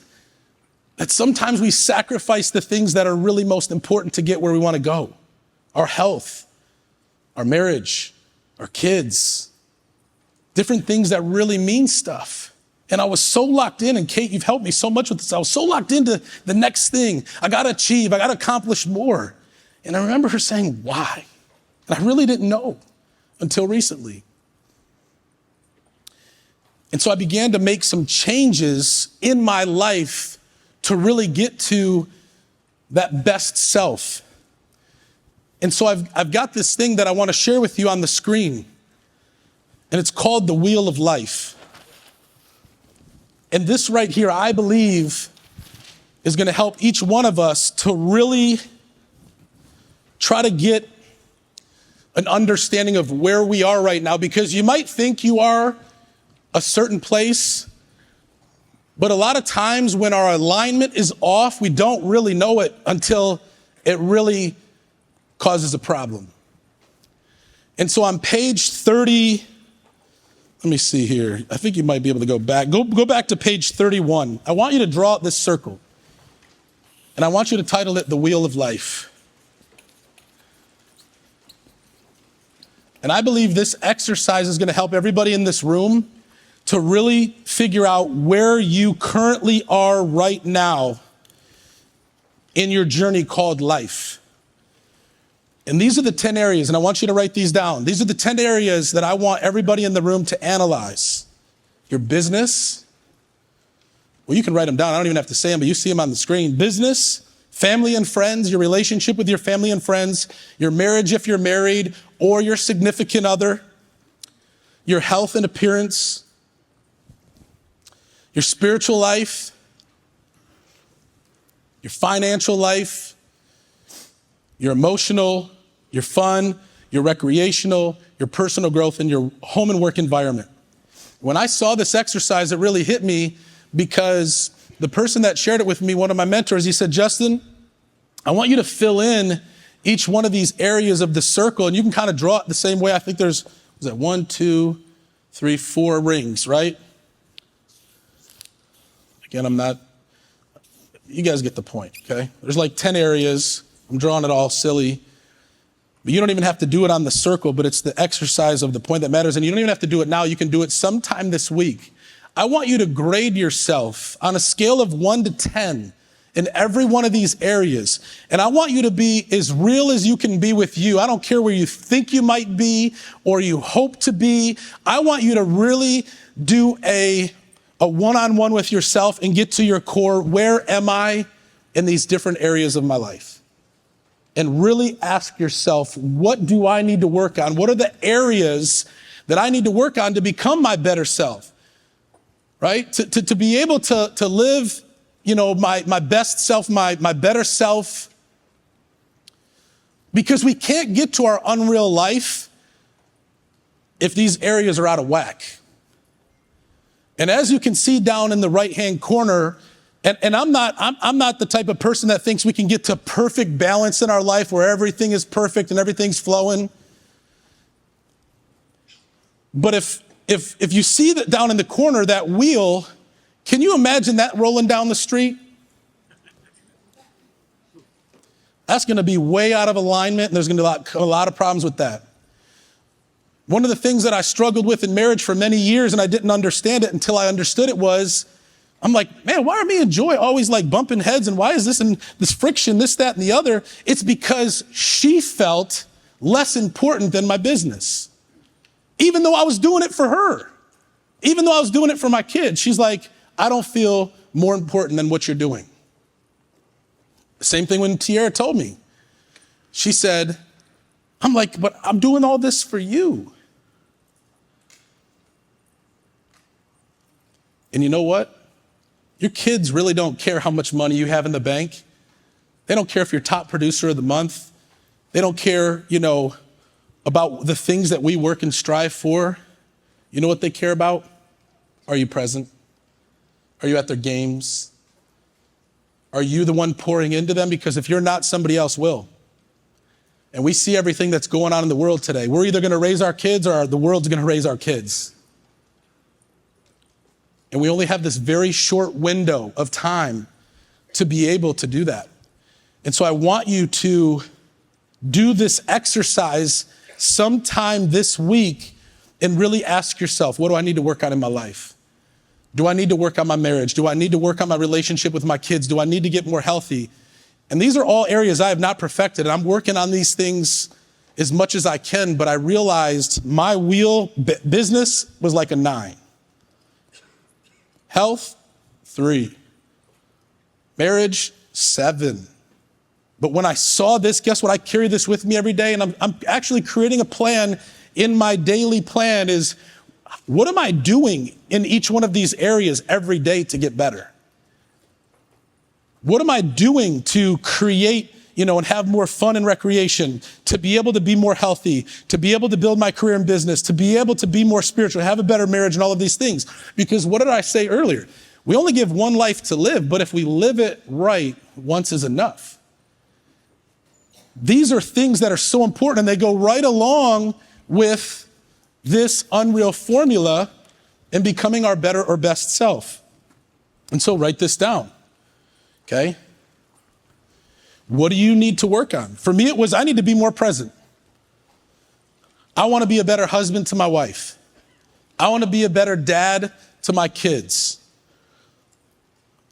that sometimes we sacrifice the things that are really most important to get where we want to go. Our health, our marriage, our kids, different things that really mean stuff. And I was so locked in, and Kate, you've helped me so much with this. I was so locked into the next thing. I got to achieve, I got to accomplish more. And I remember her saying, why? And I really didn't know until recently. And so I began to make some changes in my life to really get to that best self. And so I've got this thing that I want to share with you on the screen. And it's called the Wheel of Life. And this right here, I believe, is going to help each one of us to really try to get an understanding of where we are right now. Because you might think you are a certain place, but a lot of times when our alignment is off, we don't really know it until it really causes a problem. And so on page 30, let me see here. I think you might be able to go back. Go back to page 31. I want you to draw out this circle. And I want you to title it The Wheel of Life. And I believe this exercise is going to help everybody in this room to really figure out where you currently are right now in your journey called life. And these are the 10 areas, and I want you to write these down. These are the 10 areas that I want everybody in the room to analyze. Your business. Well, you can write them down. I don't even have to say them, but you see them on the screen. Business, Family and friends, your relationship with your family and friends, your marriage if you're married, or your significant other, your health and appearance, your spiritual life, your financial life, your emotional, your fun, your recreational, your personal growth, and your home and work environment. When I saw this exercise, it really hit me because the person that shared it with me, one of my mentors, he said, Justin, I want you to fill in each one of these areas of the circle, and you can kind of draw it the same way. I think there's, was that 1, 2, 3, 4 rings, right? Again, you guys get the point, okay? There's like 10 areas. I'm drawing it all silly. But you don't even have to do it on the circle, but it's the exercise of the point that matters. And you don't even have to do it now. You can do it sometime this week. I want you to grade yourself on a scale of 1 to 10 in every one of these areas. And I want you to be as real as you can be with you. I don't care where you think you might be or you hope to be. I want you to really do a one-on-one with yourself and get to your core. Where am I in these different areas of my life? And really ask yourself, what do I need to work on? What are the areas that I need to work on to become my better self? Right? To be able to live, my best self, my better self. Because we can't get to our unreal life if these areas are out of whack. And as you can see down in the right-hand corner, and I'm not the type of person that thinks we can get to perfect balance in our life where everything is perfect and everything's flowing. But if you see that down in the corner, that wheel, can you imagine that rolling down the street? That's going to be way out of alignment, and there's going to be a lot of problems with that. One of the things that I struggled with in marriage for many years, and I didn't understand it until I understood it, was I'm like, man, why are me and Joy always like bumping heads, and why is this and this friction, this, that, and the other? It's because she felt less important than my business. Even though I was doing it for her, even though I was doing it for my kids, she's like, I don't feel more important than what you're doing. Same thing when Tiara told me. She said, I'm like, but I'm doing all this for you. And you know what? Your kids really don't care how much money you have in the bank. They don't care if you're top producer of the month. They don't care, about the things that we work and strive for. You know what they care about? Are you present? Are you at their games? Are you the one pouring into them? Because if you're not, somebody else will. And we see everything that's going on in the world today. We're either going to raise our kids or the world's going to raise our kids. And we only have this very short window of time to be able to do that. And so I want you to do this exercise sometime this week and really ask yourself, what do I need to work on in my life? Do I need to work on my marriage? Do I need to work on my relationship with my kids? Do I need to get more healthy? And these are all areas I have not perfected. And I'm working on these things as much as I can, but I realized my business was like a 9. Health, 3. Marriage, 7. But when I saw this, guess what? I carry this with me every day, and I'm actually creating a plan in my daily plan is, what am I doing in each one of these areas every day to get better? What am I doing to create, and have more fun and recreation, to be able to be more healthy, to be able to build my career in business, to be able to be more spiritual, have a better marriage and all of these things? Because what did I say earlier? We only give one life to live, but if we live it right, once is enough. These are things that are so important, and they go right along with this unreal formula in becoming our better or best self. And so write this down, okay? What do you need to work on? For me, it was I need to be more present. I want to be a better husband to my wife. I want to be a better dad to my kids.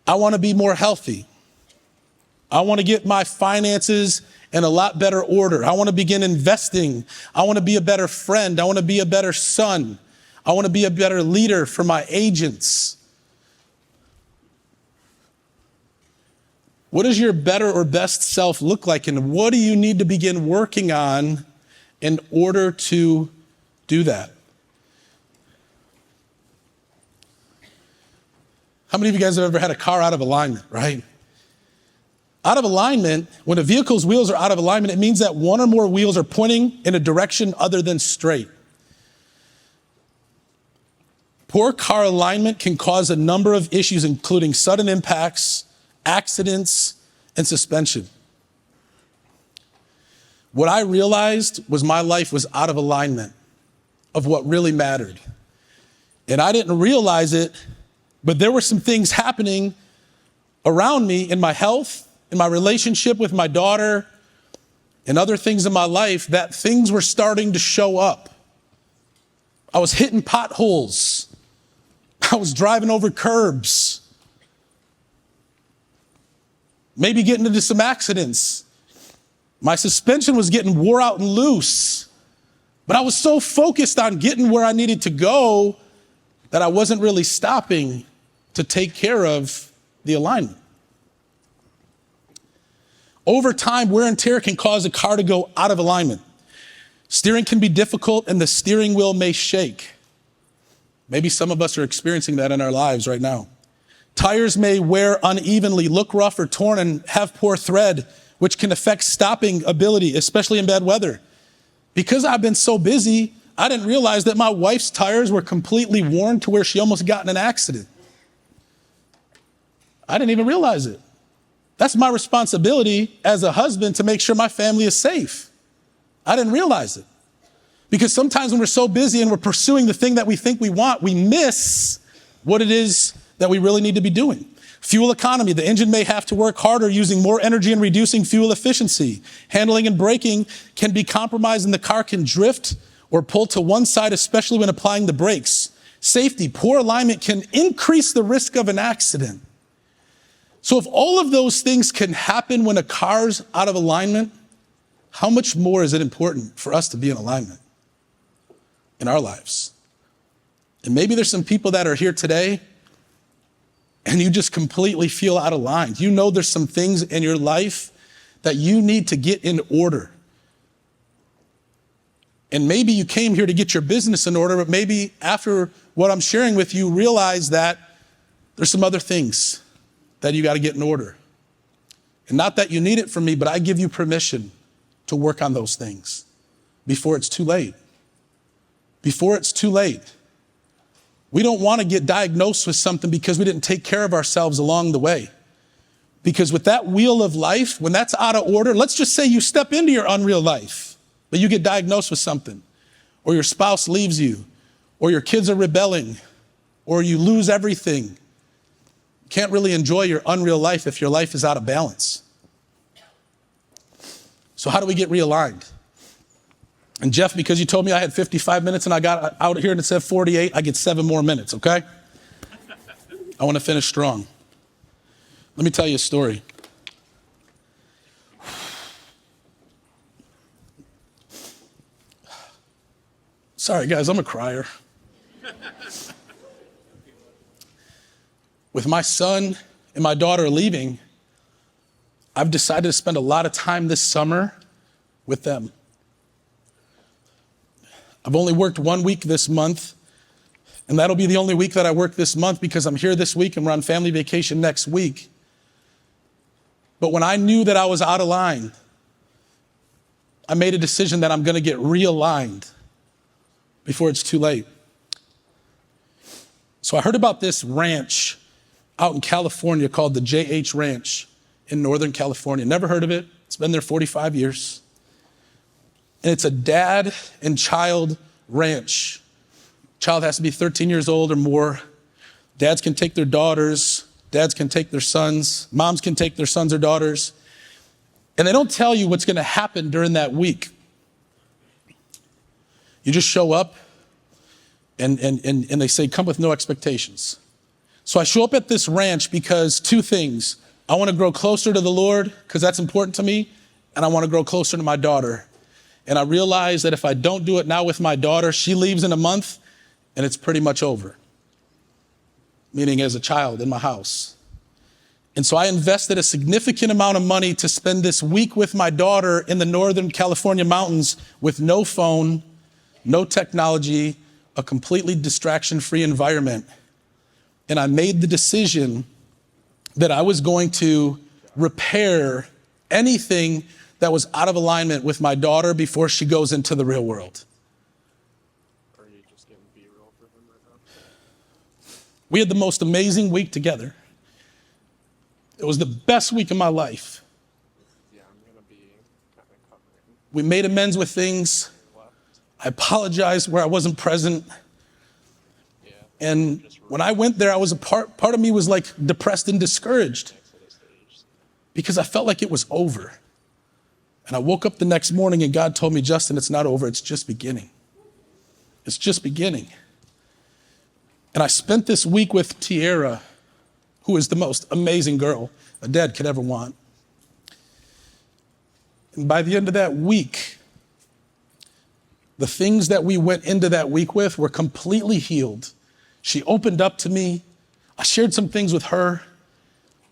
I want to be more healthy. I want to get my finances in a lot better order. I want to begin investing. I want to be a better friend. I want to be a better son. I want to be a better leader for my agents. What does your better or best self look like? And what do you need to begin working on in order to do that? How many of you guys have ever had a car out of alignment, right? Out of alignment, when a vehicle's wheels are out of alignment, it means that one or more wheels are pointing in a direction other than straight. Poor car alignment can cause a number of issues, including sudden impacts, accidents, and suspension. What I realized was my life was out of alignment of what really mattered. And I didn't realize it, but there were some things happening around me in my health, in my relationship with my daughter, and other things in my life that things were starting to show up. I was hitting potholes. I was driving over curbs. Maybe getting into some accidents. My suspension was getting wore out and loose. But I was so focused on getting where I needed to go that I wasn't really stopping to take care of the alignment. Over time, wear and tear can cause a car to go out of alignment. Steering can be difficult and the steering wheel may shake. Maybe some of us are experiencing that in our lives right now. Tires may wear unevenly, look rough or torn, and have poor tread, which can affect stopping ability, especially in bad weather. Because I've been so busy, I didn't realize that my wife's tires were completely worn to where she almost got in an accident. I didn't even realize it. That's my responsibility as a husband to make sure my family is safe. I didn't realize it. Because sometimes when we're so busy and we're pursuing the thing that we think we want, we miss what it is that we really need to be doing. Fuel economy. The engine may have to work harder using more energy and reducing fuel efficiency. Handling and braking can be compromised and the car can drift or pull to one side, especially when applying the brakes. Safety. Poor alignment can increase the risk of an accident. So if all of those things can happen when a car's out of alignment, how much more is it important for us to be in alignment in our lives? And maybe there's some people that are here today and you just completely feel out of line. You know there's some things in your life that you need to get in order. And maybe you came here to get your business in order, but maybe after what I'm sharing with you, realize that there's some other things that you got to get in order. And not that you need it from me, but I give you permission to work on those things before it's too late. Before it's too late. We don't want to get diagnosed with something because we didn't take care of ourselves along the way. Because with that wheel of life, when that's out of order, let's just say you step into your unreal life, but you get diagnosed with something, or your spouse leaves you, or your kids are rebelling, or you lose everything. Can't really enjoy your unreal life if your life is out of balance. So how do we get realigned? And Jeff, because you told me I had 55 minutes and I got out here and it said 48, I get 7 more minutes, okay? I want to finish strong. Let me tell you a story. Sorry guys, I'm a crier. With my son and my daughter leaving, I've decided to spend a lot of time this summer with them. I've only worked 1 week this month, and that'll be the only week that I work this month because I'm here this week and we're on family vacation next week. But when I knew that I was out of line, I made a decision that I'm going to get realigned before it's too late. So I heard about this ranch out in California called the JH Ranch in Northern California. Never heard of it. It's been there 45 years. And it's a dad and child ranch. Child has to be 13 years old or more. Dads can take their daughters. Dads can take their sons. Moms can take their sons or daughters. And they don't tell you what's going to happen during that week. You just show up and they say, come with no expectations. So I show up at this ranch because 2 things. I want to grow closer to the Lord because that's important to me, and I want to grow closer to my daughter. And I realize that if I don't do it now with my daughter, she leaves in a month and it's pretty much over. Meaning as a child in my house. And so I invested a significant amount of money to spend this week with my daughter in the Northern California mountains with no phone, no technology, a completely distraction-free environment. And I made the decision that I was going to repair anything that was out of alignment with my daughter before she goes into the real world. Are you just getting B-roll for him right now? We had the most amazing week together. It was the best week of my life. Yeah, I'm going to be kind of covering We made amends with things. left. I apologized where I wasn't present. Yeah. And when I went there, I was part of me was like depressed and discouraged Exodus stage. because I felt like it was over. And I woke up the next morning and God told me, Justin, it's not over. It's just beginning. It's just beginning. And I spent this week with Tiara, who is the most amazing girl a dad could ever want. And by the end of that week, the things that we went into that week with were completely healed. She opened up to me. I shared some things with her.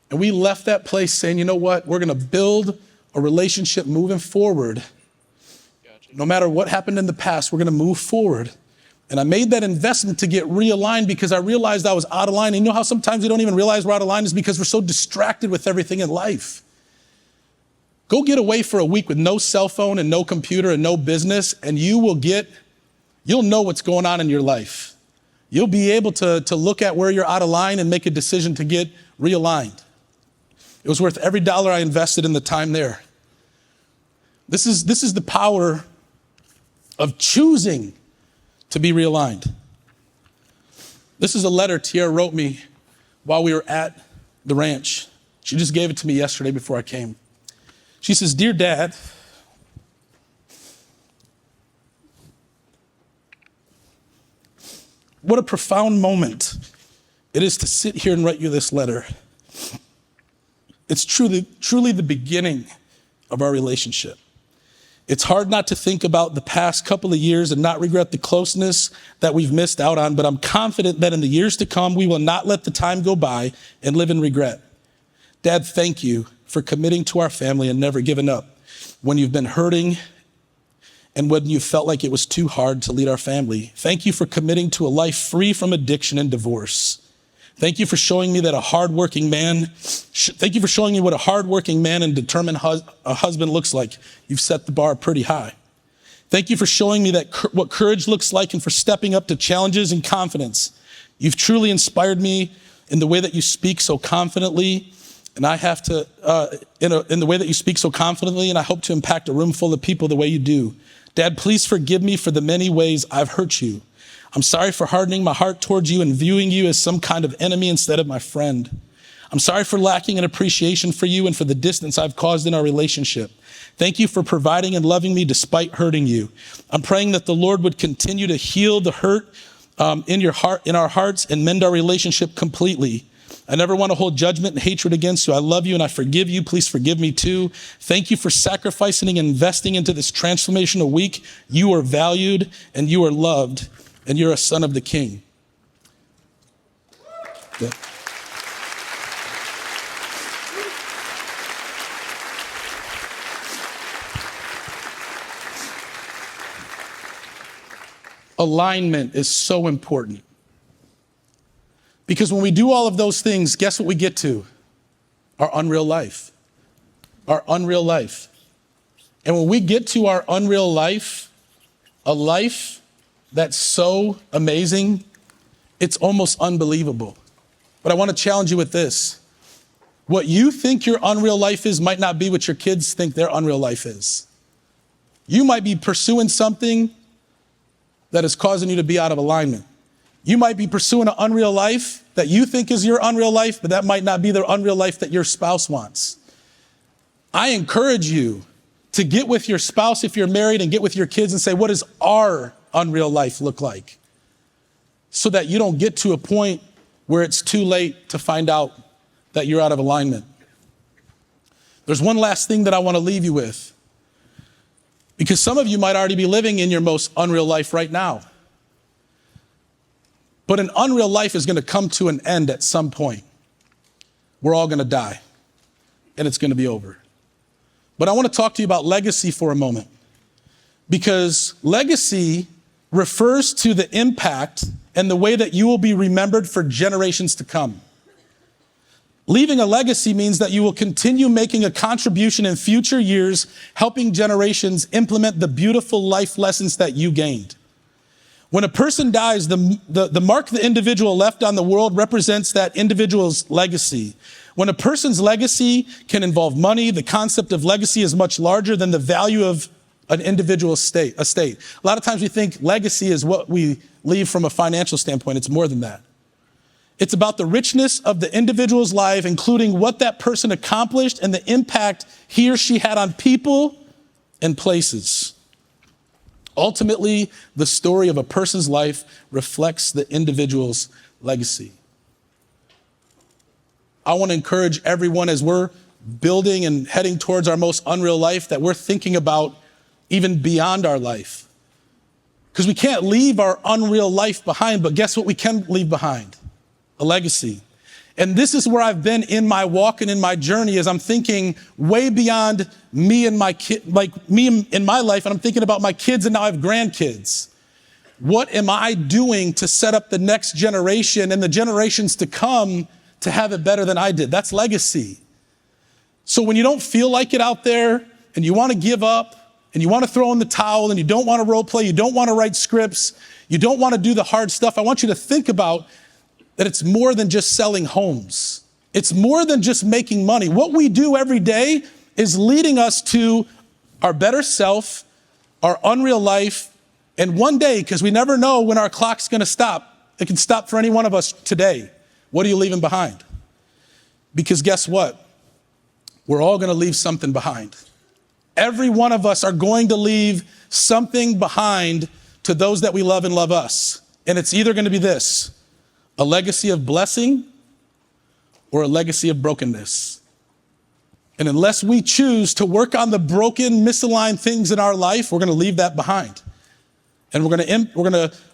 And we left that place saying, you know what? We're going to build a relationship moving forward. Gotcha. No matter what happened in the past, we're going to move forward. And I made that investment to get realigned because I realized I was out of line. And you know how sometimes we don't even realize we're out of line is because we're so distracted with everything in life. Go get away for a week with no cell phone and no computer and no business, and you'll know what's going on in your life. You'll be able to look at where you're out of line and make a decision to get realigned. It was worth every dollar I invested in the time there. This is the power of choosing to be realigned. This is a letter Tiara wrote me while we were at the ranch. She just gave it to me yesterday before I came. She says, Dear Dad, what a profound moment it is to sit here and write you this letter. It's truly the beginning of our relationship. It's hard not to think about the past couple of years and not regret the closeness that we've missed out on, but I'm confident that in the years to come, we will not let the time go by and live in regret. Dad, thank you for committing to our family and never giving up when you've been hurting and when you felt like it was too hard to lead our family. Thank you for committing to a life free from addiction and divorce. Thank you for showing me that thank you for showing me what a hardworking man and determined husband looks like. You've set the bar pretty high. Thank you for showing me what courage looks like and for stepping up to challenges and confidence. You've truly inspired me in the way that you speak so confidently. And I have to, in the way that you speak so confidently, and I hope to impact a room full of people the way you do. Dad, please forgive me for the many ways I've hurt you. I'm sorry for hardening my heart towards you and viewing you as some kind of enemy instead of my friend. I'm sorry for lacking an appreciation for you and for the distance I've caused in our relationship. Thank you for providing and loving me despite hurting you. I'm praying that the Lord would continue to heal the hurt in our hearts and mend our relationship completely. I never want to hold judgment and hatred against you. I love you and I forgive you. Please forgive me too. Thank you for sacrificing and investing into this transformational week. You are valued and you are loved and you're a son of the King. Yeah. Alignment is so important. Because when we do all of those things, guess what we get to? Our unreal life. Our unreal life. And when we get to our unreal life, a life that's so amazing, it's almost unbelievable. But I want to challenge you with this. What you think your unreal life is might not be what your kids think their unreal life is. You might be pursuing something that is causing you to be out of alignment. You might be pursuing an unreal life that you think is your unreal life, but that might not be the unreal life that your spouse wants. I encourage you to get with your spouse if you're married and get with your kids and say, what does our unreal life look like? So that you don't get to a point where it's too late to find out that you're out of alignment. There's one last thing that I want to leave you with. Because some of you might already be living in your most unreal life right now. But an unreal life is going to come to an end at some point. we're all going to die, and it's going to be over. But I want to talk to you about legacy for a moment, because legacy refers to the impact and the way that you will be remembered for generations to come. Leaving a legacy means that you will continue making a contribution in future years, helping generations implement the beautiful life lessons that you gained. When a person dies, the mark the individual left on the world represents that individual's legacy. When a person's legacy can involve money, the concept of legacy is much larger than the value of an individual estate. A lot of times we think legacy is what we leave from a financial standpoint. It's more than that. It's about the richness of the individual's life, including what that person accomplished and the impact he or she had on people and places. Ultimately, the story of a person's life reflects the individual's legacy. I want to encourage everyone, as we're building and heading towards our most unreal life, that we're thinking about even beyond our life. Because we can't leave our unreal life behind, but guess what we can leave behind? A legacy. And this is where I've been in my walk and in my journey, as I'm thinking way beyond me and my kid, like me in my life, and I'm thinking about my kids, and now I have grandkids. What am I doing to set up the next generation and the generations to come to have it better than I did? That's legacy. So when you don't feel like it out there, and you want to give up, and you want to throw in the towel, and you don't want to role play, you don't want to write scripts, you don't want to do the hard stuff, I want you to think about that it's more than just selling homes. It's more than just making money. What we do every day is leading us to our better self, our unreal life, and one day, because we never know when our clock's going to stop, it can stop for any one of us today. What are you leaving behind? Because guess what? We're all going to leave something behind. Every one of us are going to leave something behind to those that we love and love us. And it's either going to be this: a legacy of blessing or a legacy of brokenness. And unless we choose to work on the broken, misaligned things in our life, we're going to leave that behind. And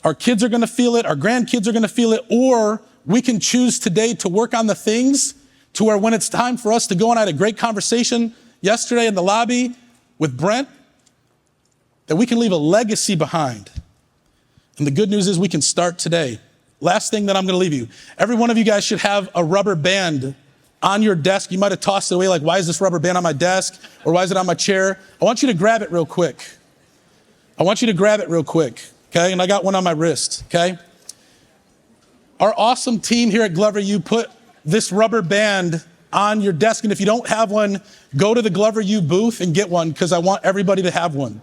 our kids are going to feel it, our grandkids are going to feel it, or we can choose today to work on the things to where when it's time for us to go, and I had a great conversation yesterday in the lobby with Brent, that we can leave a legacy behind. And the good news is we can start today. Last thing that I'm going to leave you. Every one of you guys should have a rubber band on your desk. You might have tossed it away, like, why is this rubber band on my desk? Or why is it on my chair? I want you to grab it real quick. Okay? And I got one on my wrist, okay? Our awesome team here at Glover U put this rubber band on your desk. And if you don't have one, go to the Glover U booth and get one, because I want everybody to have one.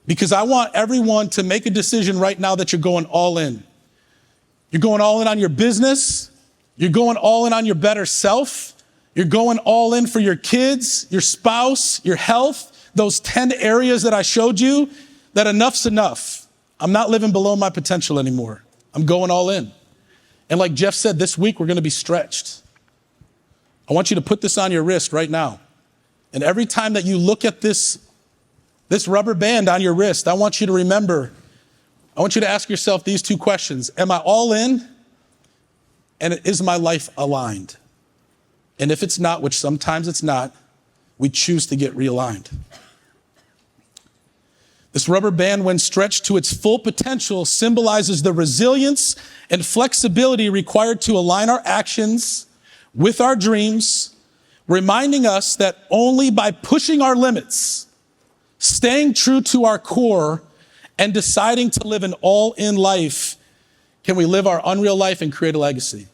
Because I want everyone to make a decision right now that you're going all in. You're going all in on your business. You're going all in on your better self. You're going all in for your kids, your spouse, your health, those 10 areas that I showed you, that enough's enough. I'm not living below my potential anymore. I'm going all in. And like Jeff said, this week we're going to be stretched. I want you to put this on your wrist right now. And every time that you look at this rubber band on your wrist, I want you to remember, I want you to ask yourself these two questions. Am I all in? And is my life aligned? And if it's not, which sometimes it's not, we choose to get realigned. This rubber band, when stretched to its full potential, symbolizes the resilience and flexibility required to align our actions with our dreams, reminding us that only by pushing our limits, staying true to our core, and deciding to live an all-in life, can we live our unreal life and create a legacy.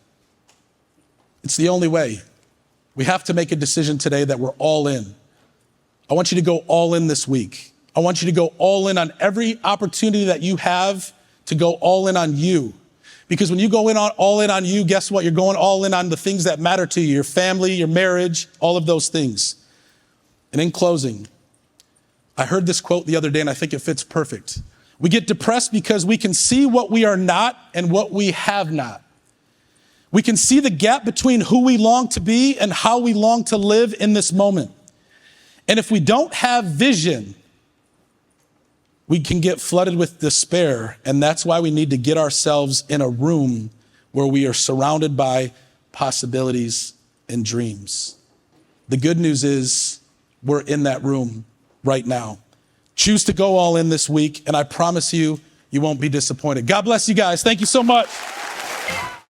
It's the only way. We have to make a decision today that we're all in. I want you to go all in this week. I want you to go all in on every opportunity that you have to go all in on you. Because when you go all in on you, guess what? You're going all in on the things that matter to you, your family, your marriage, all of those things. And in closing, I heard this quote the other day, and I think it fits perfect. We get depressed because we can see what we are not and what we have not. We can see the gap between who we long to be and how we long to live in this moment. And if we don't have vision, we can get flooded with despair. And that's why we need to get ourselves in a room where we are surrounded by possibilities, and dreams. The good news is we're in that room right now. Choose to go all in this week, and I promise you, you won't be disappointed. God bless you guys. Thank you so much.